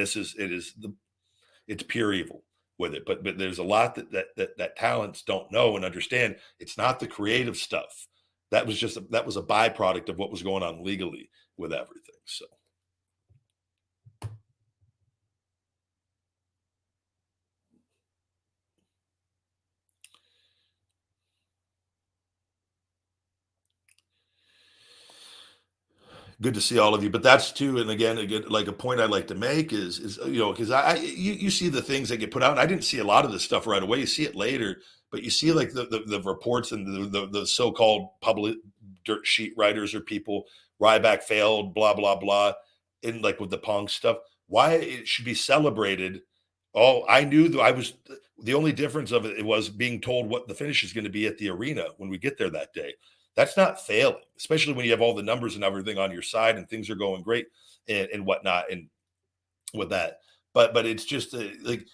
it's pure evil with it. But there's a lot that talents don't know and understand. It's not the creative stuff. That was a byproduct of what was going on legally with everything. So good to see all of you. But that's too, and again, like a point I'd like to make is because you see the things that get put out, and I didn't see a lot of this stuff right away. You see it later, but you see like the reports and the so-called public dirt sheet writers or people. Ryback failed, blah blah blah, and like with the Pong stuff, why it should be celebrated. Oh, I knew that I was the only difference of it was being told what the finish is going to be at the arena when we get there that day. That's not failing, especially when you have all the numbers and everything on your side and things are going great and whatnot. And with that, but it's just like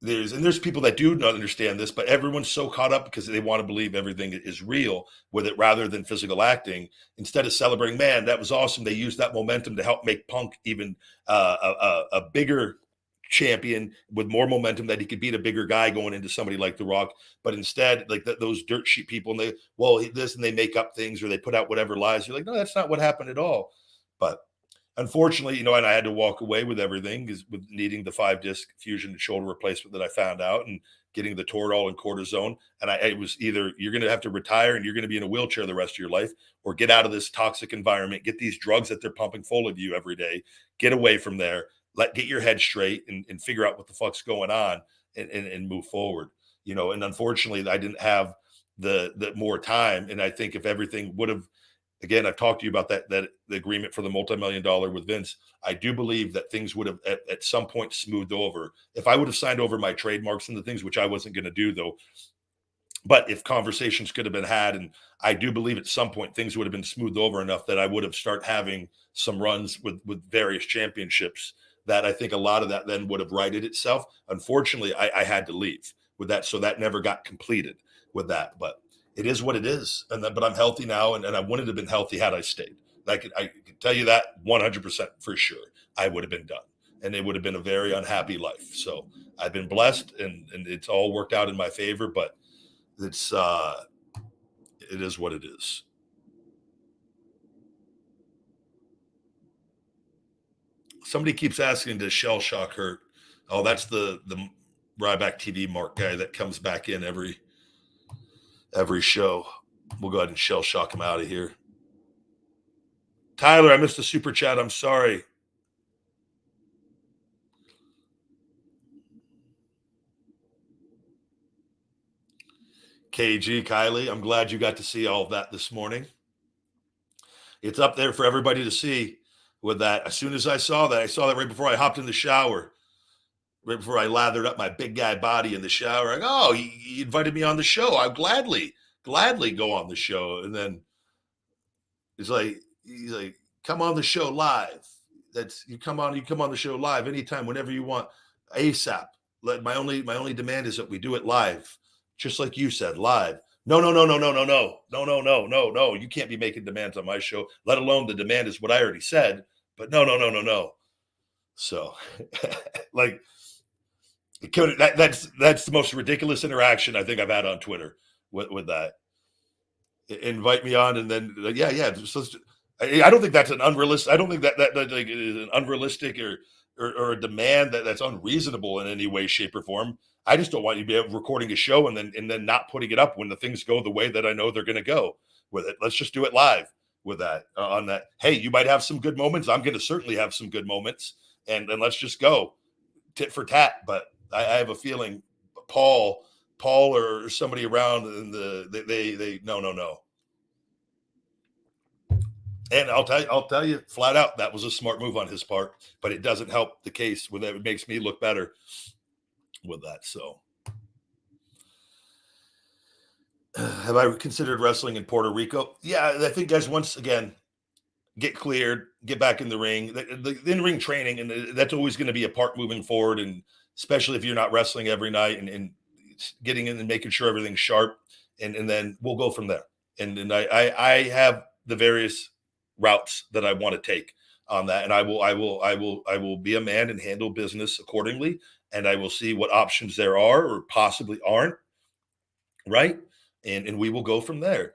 there's people that do not understand this, but everyone's so caught up because they want to believe everything is real with it rather than physical acting. Instead of celebrating, man, that was awesome. They used that momentum to help make Punk even a bigger champion with more momentum, that he could beat a bigger guy going into somebody like The Rock. But instead, like those dirt sheet people, and they make up things or they put out whatever lies. You're like, no, that's not what happened at all. But unfortunately, and I had to walk away with everything, is with needing the 5-disc fusion and shoulder replacement that I found out, and getting the Toradol and cortisone. And it was either you're going to have to retire and you're going to be in a wheelchair the rest of your life, or get out of this toxic environment, get these drugs that they're pumping full of you every day, get away from there, get your head straight and figure out what the fuck's going on, and move forward. And unfortunately, I didn't have the more time. And I think if everything would have, again, I've talked to you about that the agreement for the multi-million-dollar with Vince. I do believe that things would have at some point smoothed over if I would have signed over my trademarks and the things, which I wasn't going to do though. But if conversations could have been had, and I do believe at some point things would have been smoothed over enough that I would have started having some runs with various championships, that I think a lot of that then would have righted itself. Unfortunately, I had to leave with that, so that never got completed with that. But it is what it is, but I'm healthy now, and I wouldn't have been healthy had I stayed. I could tell you that 100% for sure. I would have been done, and it would have been a very unhappy life. So I've been blessed, and it's all worked out in my favor. But it is what it is. Somebody keeps asking, does Shell Shock hurt? Oh, that's the Ryback TV Mark guy that comes back in every show. We'll go ahead and Shell Shock him out of here. Tyler, I missed the super chat. I'm sorry. KG, Kylie, I'm glad you got to see all of that this morning. It's up there for everybody to see with that. As soon as I saw that right before I hopped in the shower, right before I lathered up my big guy body in the shower. Like, oh, he invited me on the show. I'll gladly go on the show. And then he's like, come on the show live. You come on the show live anytime, whenever you want, ASAP. My only demand is that we do it live, just like you said, live. No. You can't be making demands on my show, let alone the demand is what I already said. But no. So, like, that's the most ridiculous interaction I think I've had on Twitter with that. Invite me on, and then yeah. I don't think that's an unrealistic. I don't think that like, is an unrealistic or a demand that's unreasonable in any way, shape, or form. I just don't want you to be recording a show and then not putting it up when the things go the way that I know they're going to go with it. Let's just do it live with that on that. Hey, you might have some good moments. I'm going to certainly have some good moments, and let's just go tit for tat. But I have a feeling Paul or somebody around in they no. And I'll tell you flat out, that was a smart move on his part, but it doesn't help the case with that. It makes me look better with that. So, have I considered wrestling in Puerto Rico? Yeah, I think guys, once again, get cleared, get back in the ring, the in-ring training, and that's always going to be a part moving forward, and especially if you're not wrestling every night and getting in and making sure everything's sharp, and then we'll go from there. And I have the various routes that I want to take on that, and I will be a man and handle business accordingly, and I will see what options there are or possibly aren't, right, and we will go from there.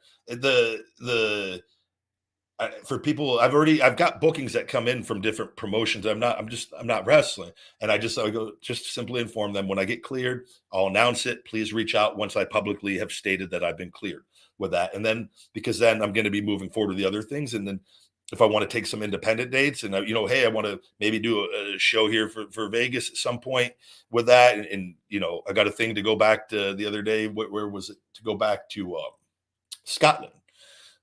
For people, I've got bookings that come in from different promotions. I'm not wrestling, and I go just simply inform them when I get cleared. I'll announce it. Please reach out once I publicly have stated that I've been cleared with that, and then because then I'm going to be moving forward to the other things, and then if I want to take some independent dates, and hey, I want to maybe do a show here for Vegas at some point with that, and I got a thing to go back to the other day. Where was it? To go back to Scotland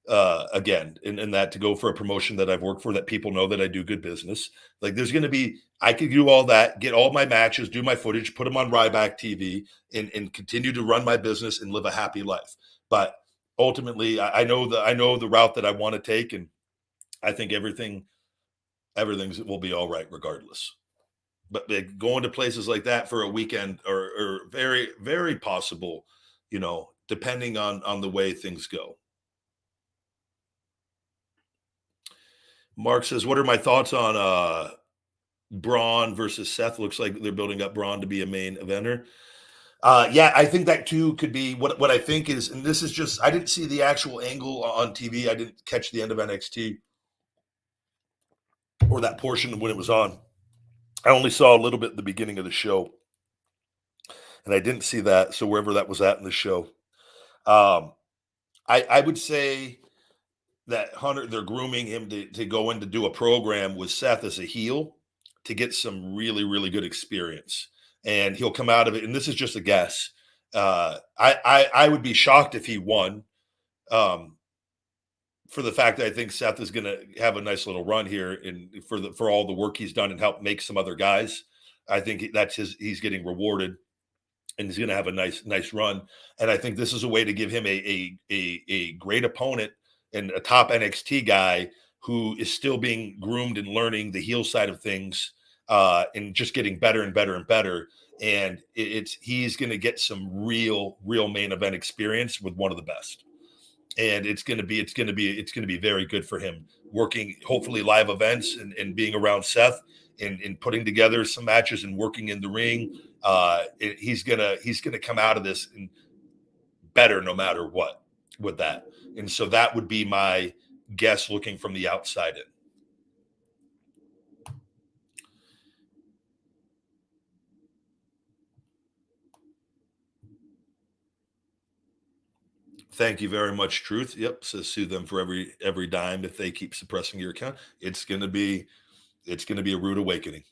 again, and that to go for a promotion that I've worked for, that people know that I do good business. Like there's going to be, I could do all that, get all my matches, do my footage, put them on Ryback TV, and continue to run my business and live a happy life. But ultimately, I know the route that I want to take, and I think everything will be all right regardless. But going to places like that for a weekend or very, very possible, depending on the way things go. Mark says, what are my thoughts on Braun versus Seth? Looks like they're building up Braun to be a main eventer. Yeah, I think that too could be what I think is, and this is just, I didn't see the actual angle on TV. I didn't catch the end of NXT or that portion when it was on. I only saw a little bit at the beginning of the show, and I didn't see that. So wherever that was at in the show, I would say that Hunter, they're grooming him to go in to do a program with Seth as a heel to get some really good experience, and he'll come out of it. And this is just a guess. I would be shocked if he won, for the fact that I think Seth is going to have a nice little run here, and for all the work he's done and help make some other guys. I think he's getting rewarded, and he's going to have a nice run. And I think this is a way to give him a great opponent and a top NXT guy who is still being groomed and learning the heel side of things, and just getting better and better and better. And he's going to get some real main event experience with one of the best. And it's going to be very good for him, working hopefully live events and being around Seth and putting together some matches and working in the ring. He's gonna come out of this better no matter what with that. And so that would be my guess looking from the outside in. Thank you very much, Truth. Yep, says sue them for every dime if they keep suppressing your account. It's gonna be a rude awakening.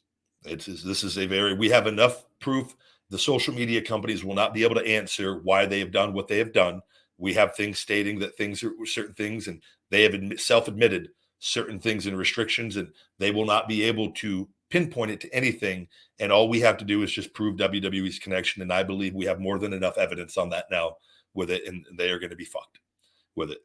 We have enough proof The social media companies will not be able to answer why they have done what they have done. We have things stating that things are certain things, and they have self-admitted certain things and restrictions, and they will not be able to pinpoint it to anything. And all we have to do is just prove WWE's connection. And I believe we have more than enough evidence on that now with it, and they are going to be fucked with it.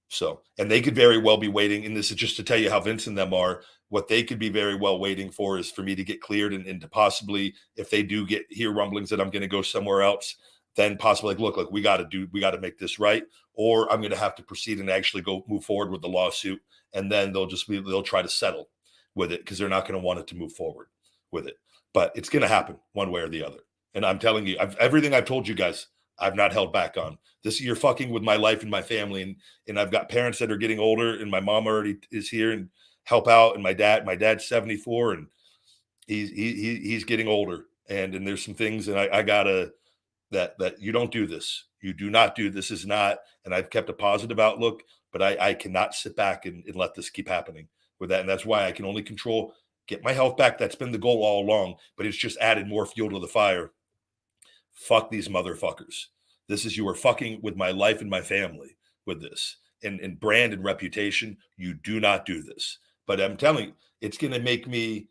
So, and they could very well be waiting. And this is just to tell you how Vince and them are. What they could be very well waiting for is for me to get cleared and to possibly, if they do hear rumblings that I'm going to go somewhere else, then possibly look, we got to make this right, or I'm going to have to proceed and actually go move forward with the lawsuit. And then they'll try to settle with it because they're not going to want it to move forward with it. But it's going to happen one way or the other. And I'm telling you, everything I've told you guys, I've not held back on. This you're fucking with my life and my family, and I've got parents that are getting older, and my mom already is here and help out, and my dad's 74, and he's getting older, and there's some things, and I gotta that you don't do this, you do not do this is not, and I've kept a positive outlook, but I cannot sit back and let this keep happening with that, and that's why I can only get my health back. That's been the goal all along, but it's just added more fuel to the fire. Fuck these motherfuckers. You are fucking with my life and my family with this. And brand and reputation, you do not do this. But I'm telling you, it's going to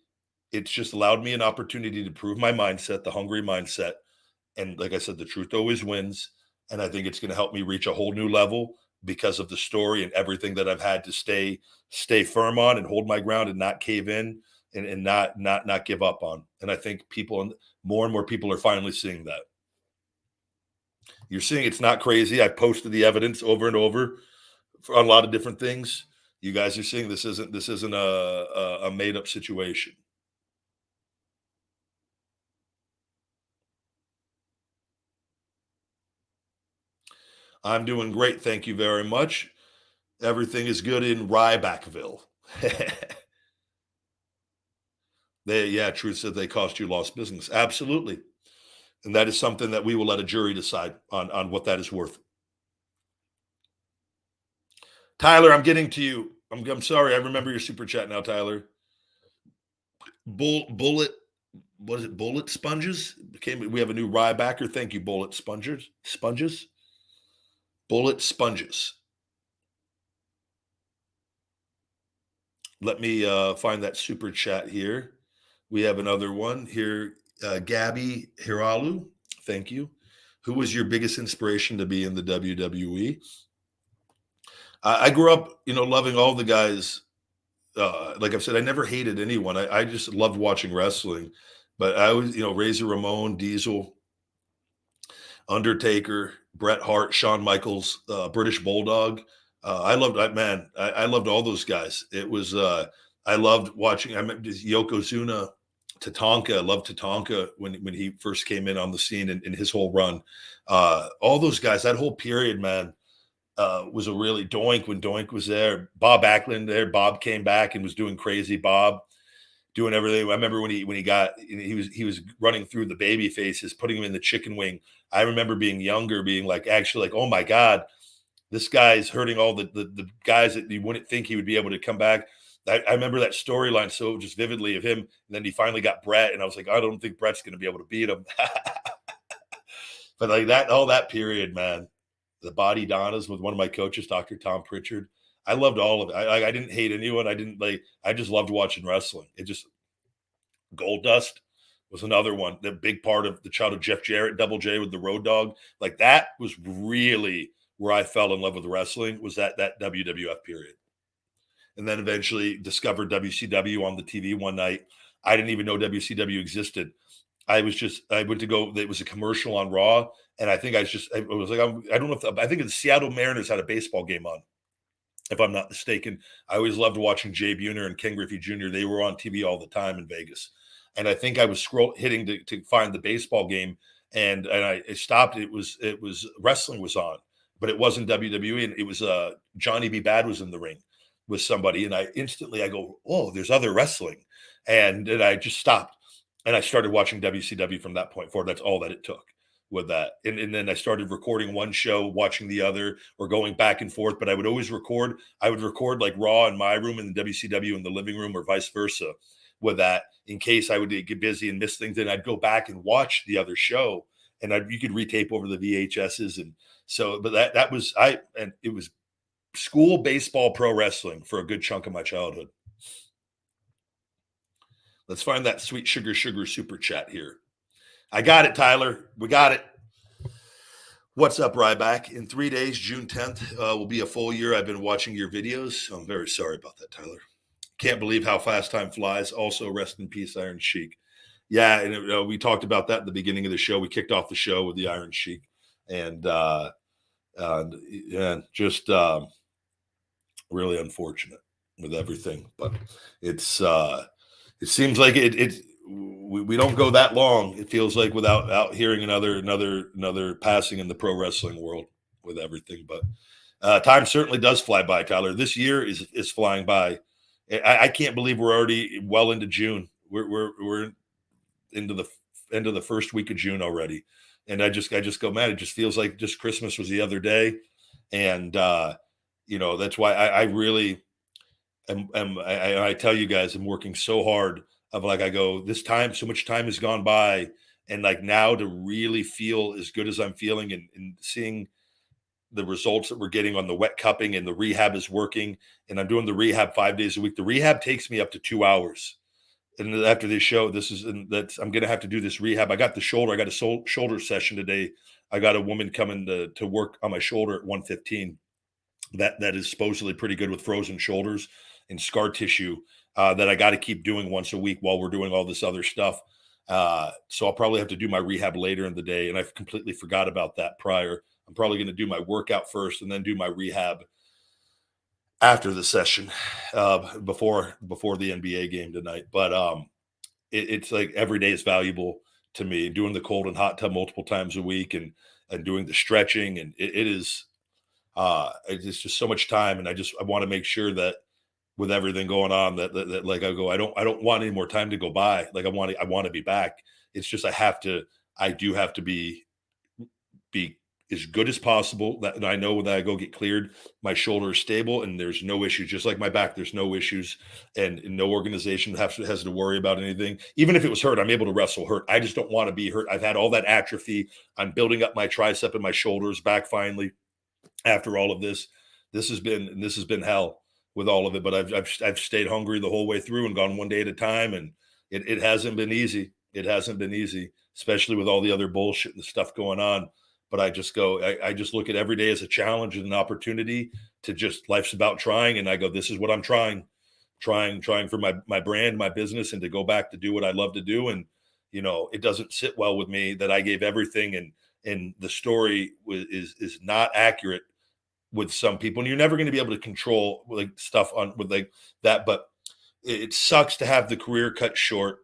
it's just allowed me an opportunity to prove my mindset, the hungry mindset. And like I said, the truth always wins. And I think it's going to help me reach a whole new level because of the story and everything that I've had to stay firm on and hold my ground and not cave in and not give up on. And I think more and more people are finally seeing that. You're seeing it's not crazy. I posted the evidence over and over on a lot of different things. You guys are seeing this isn't a made up situation. I'm doing great. Thank you very much. Everything is good in Rybackville. Truth said they cost you lost business. Absolutely. And that is something that we will let a jury decide on what that is worth. Tyler, I'm getting to you. I'm sorry. I remember your super chat now, Tyler. Bullet, what is it? Bullet Sponges? We have a new Rybacker. Thank you, Bullet Sponges. Bullet Sponges. Let me find that super chat here. We have another one here. Gabby Hiralu, thank you. Who was your biggest inspiration to be in the WWE? I grew up, loving all the guys. Like I've said, I never hated anyone. I just loved watching wrestling. But I always, Razor Ramon, Diesel, Undertaker, Bret Hart, Shawn Michaels, British Bulldog. I loved I loved all those guys. It was I loved watching. I remember Yokozuna, Tatanka. I loved Tatanka when he first came in on the scene in his whole run. All those guys, that whole period, man, was a really Doink when Doink was there. Bob Backlund there. Bob came back and was doing crazy. Bob doing everything. I remember when he was running through the baby faces, putting him in the chicken wing. I remember being younger, being like, oh my God, this guy's hurting all the guys that you wouldn't think he would be able to come back. I remember that storyline so just vividly of him. And then he finally got Bret, and I was like, I don't think Bret's going to be able to beat him. But like all that period, man, the Body Donnas with one of my coaches, Dr. Tom Pritchard. I loved all of it. I didn't hate anyone. I just loved watching wrestling. Goldust was another one. The big part of the child of Jeff Jarrett, Double J with the Road Dogg. Like that was really where I fell in love with wrestling, was that WWF period. And then eventually discovered WCW on the TV one night. I didn't even know WCW existed. I went to go, it was a commercial on Raw. And I think I was like, I don't know I think the Seattle Mariners had a baseball game on, if I'm not mistaken. I always loved watching Jay Buhner and Ken Griffey Jr. They were on TV all the time in Vegas. And I think I was hitting to find the baseball game, and I stopped. It was wrestling was on, but it wasn't WWE, and it was Johnny B. Bad was in the ring with somebody, and I go, oh, there's other wrestling, and then I just stopped, and I started watching WCW from that point forward. That's all that it took with that, and then I started recording one show, watching the other, or going back and forth. But I would always record. I would record like Raw in my room and the WCW in the living room, or vice versa. with that in case I would get busy and miss things. And I'd go back and watch the other show, and you could retape over the VHSs. And so, but that was, and it was school baseball pro wrestling for a good chunk of my childhood. Let's find that sweet sugar super chat here. I got it, Tyler. We got it. What's up, Ryback? In 3 days, June 10th, will be a full year I've been watching your videos. I'm very sorry about that, Tyler. Can't believe how fast time flies. Also, rest in peace, Iron Sheik. Yeah, and we talked about that at the beginning of the show. We kicked off the show with the Iron Sheik, and just really unfortunate with everything. But it seems like we don't go that long. It feels like without hearing another passing in the pro wrestling world with everything. But time certainly does fly by, Tyler. This year is flying by. I can't believe we're already well into June. We're into the end of the first week of June already, and I just go, man. It just feels like just Christmas was the other day, and that's why I really I tell you guys, I'm working so hard. Of like, I go, this time, so much time has gone by, and like now to really feel as good as I'm feeling, and seeing the results that we're getting on the wet cupping, and the rehab is working, and I'm doing the rehab 5 days a week. The rehab takes me up to 2 hours. And after this show, I'm going to have to do this rehab. I got the shoulder. I got a shoulder session today. I got a woman coming to work on my shoulder at 1:15. That is supposedly pretty good with frozen shoulders and scar tissue that I got to keep doing once a week while we're doing all this other stuff. So I'll probably have to do my rehab later in the day. And I've completely forgot about that prior. I'm probably going to do my workout first and then do my rehab after the session before the NBA game tonight. But it's like every day is valuable to me. Doing the cold and hot tub multiple times a week, and doing the stretching, and it's just so much time. And I want to make sure that with everything going on that like I don't want any more time to go by. Like I want to be back. It's just I do have to be as good as possible. That I know that I go get cleared, my shoulder is stable and there's no issues. Just like my back, there's no issues, and no organization has to worry about anything. Even if it was hurt, I'm able to wrestle hurt. I just don't want to be hurt. I've had all that atrophy. I'm building up my tricep and my shoulders back finally after all of this. This has been hell with all of it, but I've stayed hungry the whole way through and gone one day at a time, and it hasn't been easy. It hasn't been easy, especially with all the other bullshit and the stuff going on. But I just look at every day as a challenge and an opportunity to just, life's about trying. And I go, this is what I'm trying for my brand, my business, and to go back to do what I love to do. And, it doesn't sit well with me that I gave everything, and the story is not accurate with some people. And you're never going to be able to control like stuff with like that. But it sucks to have the career cut short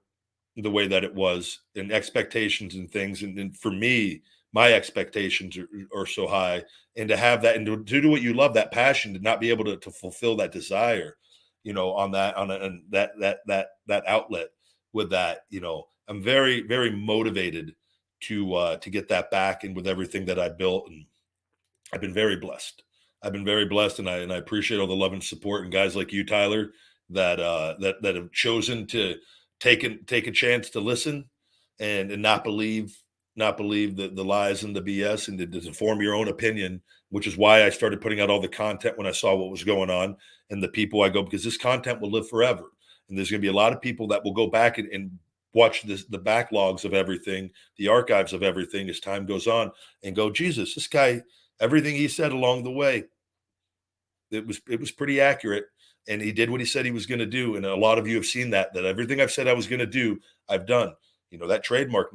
the way that it was, and expectations and things. And for me, my expectations are so high, and to have that, and to do what you love, that passion, to not be able to fulfill that desire, on that outlet with that, I'm very, very motivated to get that back. And with everything that I built, and I've been very blessed. And I appreciate all the love and support, and guys like you, Tyler, that have chosen to take a chance to listen, and not believe the lies and the BS, and to form your own opinion, which is why I started putting out all the content when I saw what was going on, and the people I go, because this content will live forever. And there's going to be a lot of people that will go back and watch the backlogs of everything, the archives of everything as time goes on, and go, Jesus, this guy, everything he said along the way, it was pretty accurate. And he did what he said he was going to do. And a lot of you have seen that everything I've said I was going to do, I've done. That trademark,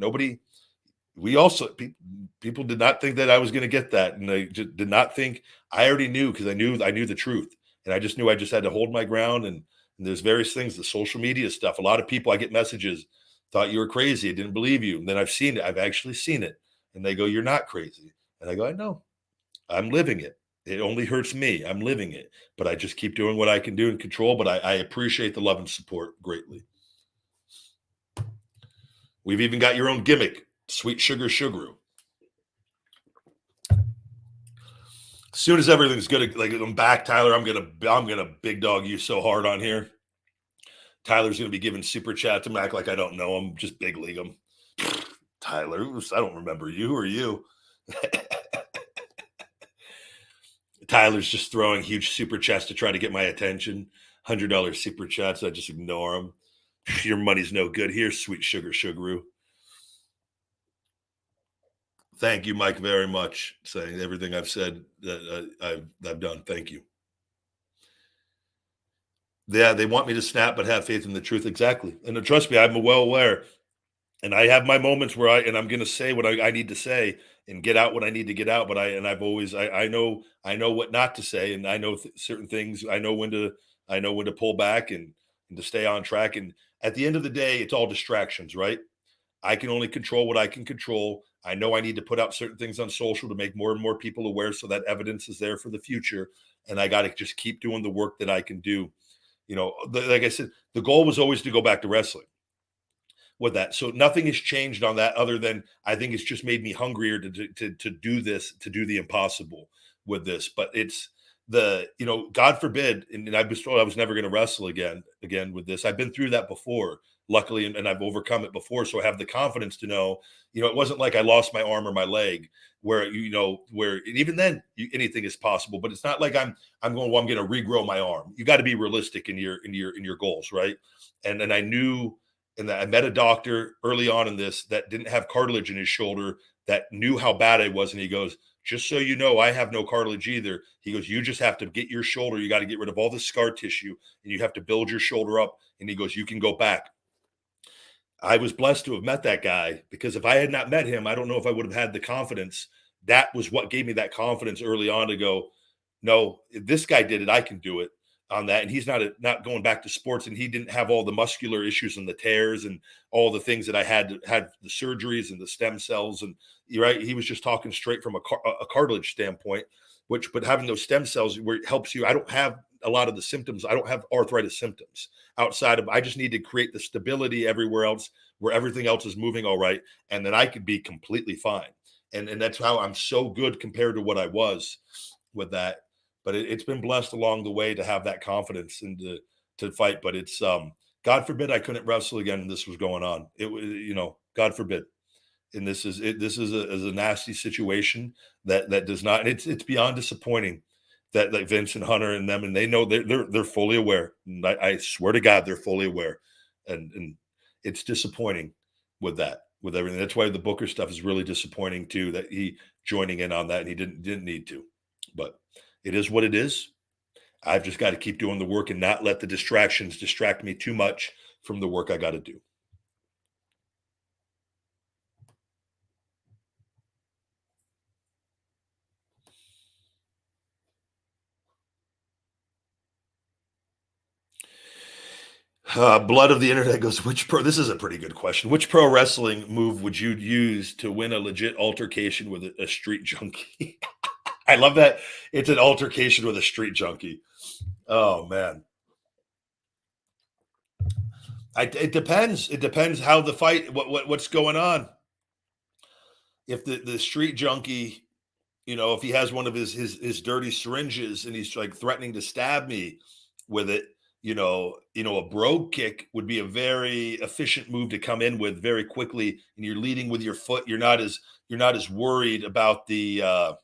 people did not think that I was going to get that. And they just did not think. I already knew, because I knew the truth. And I just knew I just had to hold my ground. And there's various things, the social media stuff. A lot of people, I get messages, thought you were crazy. I didn't believe you. And then I've seen it. I've actually seen it. And they go, you're not crazy. And I go, I know. I'm living it. It only hurts me. I'm living it. But I just keep doing what I can do and control. But I appreciate the love and support greatly. We've even got your own gimmick, Sweet Sugar Sugaru. As soon as everything's good, like I'm back, Tyler, I'm gonna big dog you so hard on here. Tyler's going to be giving super chats. I'm act like I don't know him, just big league him. Tyler, I don't remember you. Who are you? Tyler's just throwing huge super chats to try to get my attention. $100 super chats. I just ignore them. Your money's no good here, sweet sugaroo. Thank you, Mike, very much. Saying everything I've said that I've done. Thank you. Yeah, they want me to snap, but have faith in the truth. Exactly. And trust me, I'm well aware. And I have my moments where I'm going to say what I need to say and get out what I need to get out. But I know what not to say, and I know certain things. I know when to pull back and to stay on track. And at the end of the day, it's all distractions, right? I can only control what I can control. I know I need to put out certain things on social to make more and more people aware, so that evidence is there for the future. And I got to just keep doing the work that I can do. Like I said, the goal was always to go back to wrestling with that. So nothing has changed on that other than I think it's just made me hungrier to do this, to do the impossible with this. But it's God forbid, and I was told I was never going to wrestle again with this. I've been through that before, luckily, and I've overcome it before. So I have the confidence to know, it wasn't like I lost my arm or my leg where, and even then anything is possible, but it's not like I'm going, well, I'm going to regrow my arm. You got to be realistic in your goals. Right. And then I knew, and I met a doctor early on in this that didn't have cartilage in his shoulder, that knew how bad I was. And he goes, just so you know, I have no cartilage either. He goes, you just have to get your shoulder. You got to get rid of all the scar tissue and you have to build your shoulder up. And he goes, you can go back. I was blessed to have met that guy, because if I had not met him, I don't know if I would have had the confidence. That was what gave me that confidence early on to go, no, if this guy did it, I can do it on that. And he's not going back to sports, and he didn't have all the muscular issues and the tears and all the things that I had the surgeries and the stem cells. And right, he was just talking straight from a cartilage standpoint, but having those stem cells where it helps you. I don't have a lot of the symptoms. I don't have arthritis symptoms outside of, I just need to create the stability everywhere else where everything else is moving all right. And then I could be completely fine. And that's how I'm so good compared to what I was with that. But it's been blessed along the way to have that confidence and to fight. But it's God forbid I couldn't wrestle again and this was going on. It was, God forbid. And this is a nasty situation that does not. And it's beyond disappointing that like Vince and Hunter and them, and they know they're fully aware. And I swear to God, they're fully aware, and it's disappointing with everything. That's why the Booker stuff is really disappointing too. That he joining in on that, and he didn't need to, but it is what it is. I've just got to keep doing the work and not let the distractions distract me too much from the work I got to do. Blood of the internet goes, this is a pretty good question. Which pro wrestling move would you use to win a legit altercation with a street junkie? I love that. It's an altercation with a street junkie. Oh man. It depends. It depends how the fight, what's going on. If the street junkie, if he has one of his dirty syringes and he's like threatening to stab me with it, a brogue kick would be a very efficient move to come in with very quickly, and you're leading with your foot. You're not as worried about the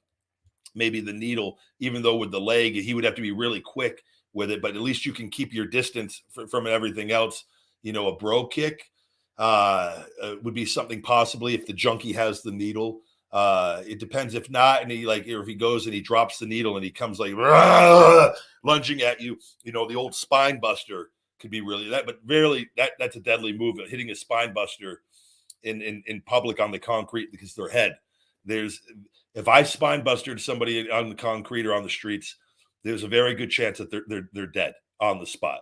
maybe the needle, even though with the leg he would have to be really quick with it. But at least you can keep your distance from everything else. A brogue kick would be something possibly if the junkie has the needle. It depends. If not, and if he goes and he drops the needle and he comes like lunging at you, the old spine buster could be really that, but rarely that's a deadly move. Hitting a spine buster in public on the concrete because their head. If I spine busted somebody on the concrete or on the streets, there's a very good chance that they're dead on the spot.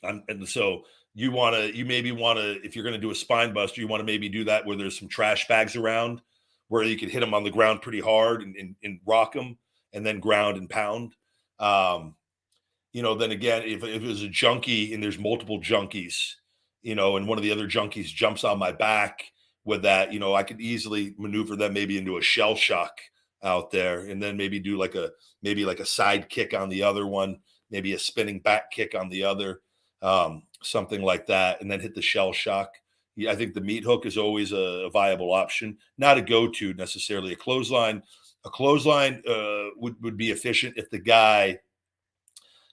And so you maybe want to, if you're going to do a spine buster, you want to maybe do that where there's some trash bags around, where you could hit them on the ground pretty hard and rock them, and then ground and pound. Then again, if it was a junkie and there's multiple junkies, and one of the other junkies jumps on my back with that, I could easily maneuver them maybe into a shell shock out there, and then maybe do like a side kick on the other one, maybe a spinning back kick on the other. something like that, and then hit the shell shock. I think the meat hook is always a viable option, not a go-to necessarily. A clothesline would be efficient if the guy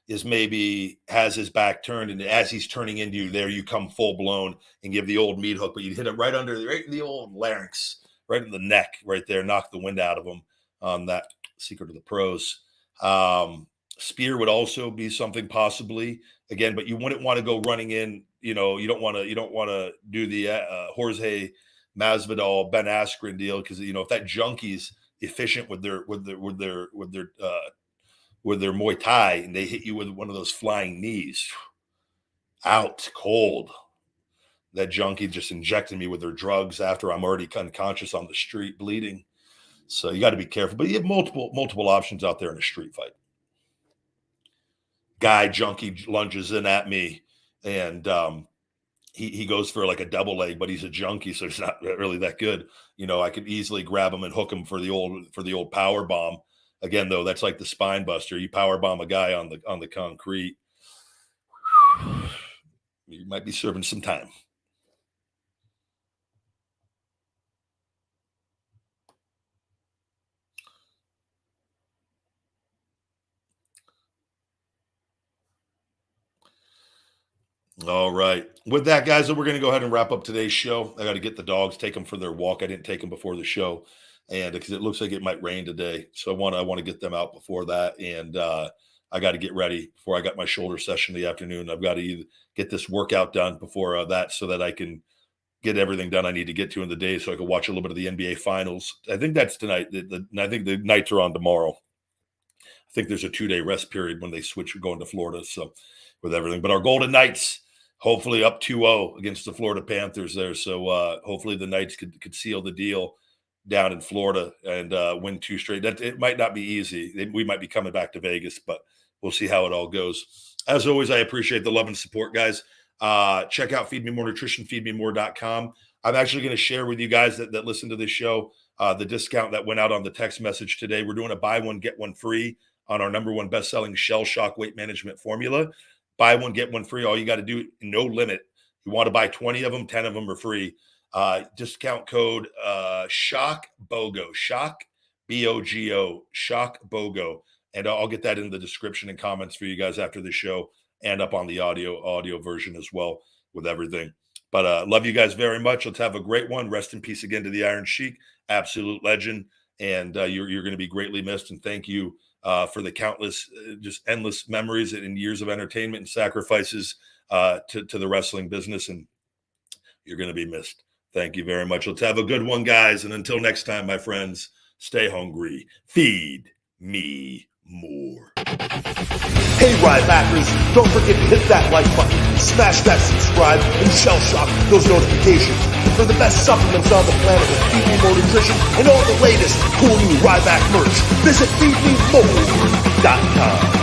is maybe has his back turned, and as he's turning into you, there you come full blown and give the old meat hook, but you hit it right in the old larynx, right in the neck, right there, knock the wind out of him. That secret of the pros. Spear would also be something possibly again, but you wouldn't want to go running in. You don't want to do the Jorge Masvidal Ben Askren deal, because if that junkie's efficient with their Muay Thai and they hit you with one of those flying knees, out cold. That junkie just injected me with their drugs after I'm already unconscious on the street bleeding. So you got to be careful, but you have multiple options out there in a street fight. Guy junkie lunges in at me, and he goes for like a double leg, but he's a junkie, so he's not really that good. I could easily grab him and hook him for the old power bomb. Again, though, that's like the spine buster. You power bomb a guy on the concrete, you might be serving some time. All right. With that, guys, we're going to go ahead and wrap up today's show. I got to get the dogs, take them for their walk. I didn't take them before the show, and because it looks like it might rain today, so I want to get them out before that, and I got to get ready before I got my shoulder session in the afternoon. I've got to either get this workout done before that, so that I can get everything done I need to get to in the day, so I can watch a little bit of the NBA Finals. I think that's tonight. I think the nights are on tomorrow. I think there's a 2-day rest period when they switch going to Florida. So with everything, but our Golden Knights, hopefully up 2-0 against the Florida Panthers there. So hopefully the Knights could seal the deal down in Florida and win 2 straight. That it might not be easy. We might be coming back to Vegas, but we'll see how it all goes. As always, I appreciate the love and support, guys. Check out Feed Me More Nutrition, feedmemore.com. I'm actually going to share with you guys that listen to this show the discount that went out on the text message today. We're doing a buy one, get one free on our #1 best-selling Shell Shock weight management formula. Buy one, get one free. All you got to do, no limit. You want to buy 20 of them, 10 of them are free. Discount code Shock BOGO, Shock BOGO, Shock BOGO. And I'll get that in the description and comments for you guys after the show, and up on the audio version as well with everything. But love you guys very much. Let's have a great one. Rest in peace again to the Iron Sheik, absolute legend. And you're going to be greatly missed. And thank you for the countless, just endless memories and years of entertainment and sacrifices to the wrestling business. And you're going to be missed. Thank you very much. Let's have a good one, guys. And until next time, my friends, stay hungry. Feed me more. Hey, Rybackers, don't forget to hit that like button, smash that subscribe, and shell shock those notifications. And for the best supplements on the planet with Feed Me More Nutrition and all the latest cool new Ryback merch, visit feedmemore.com.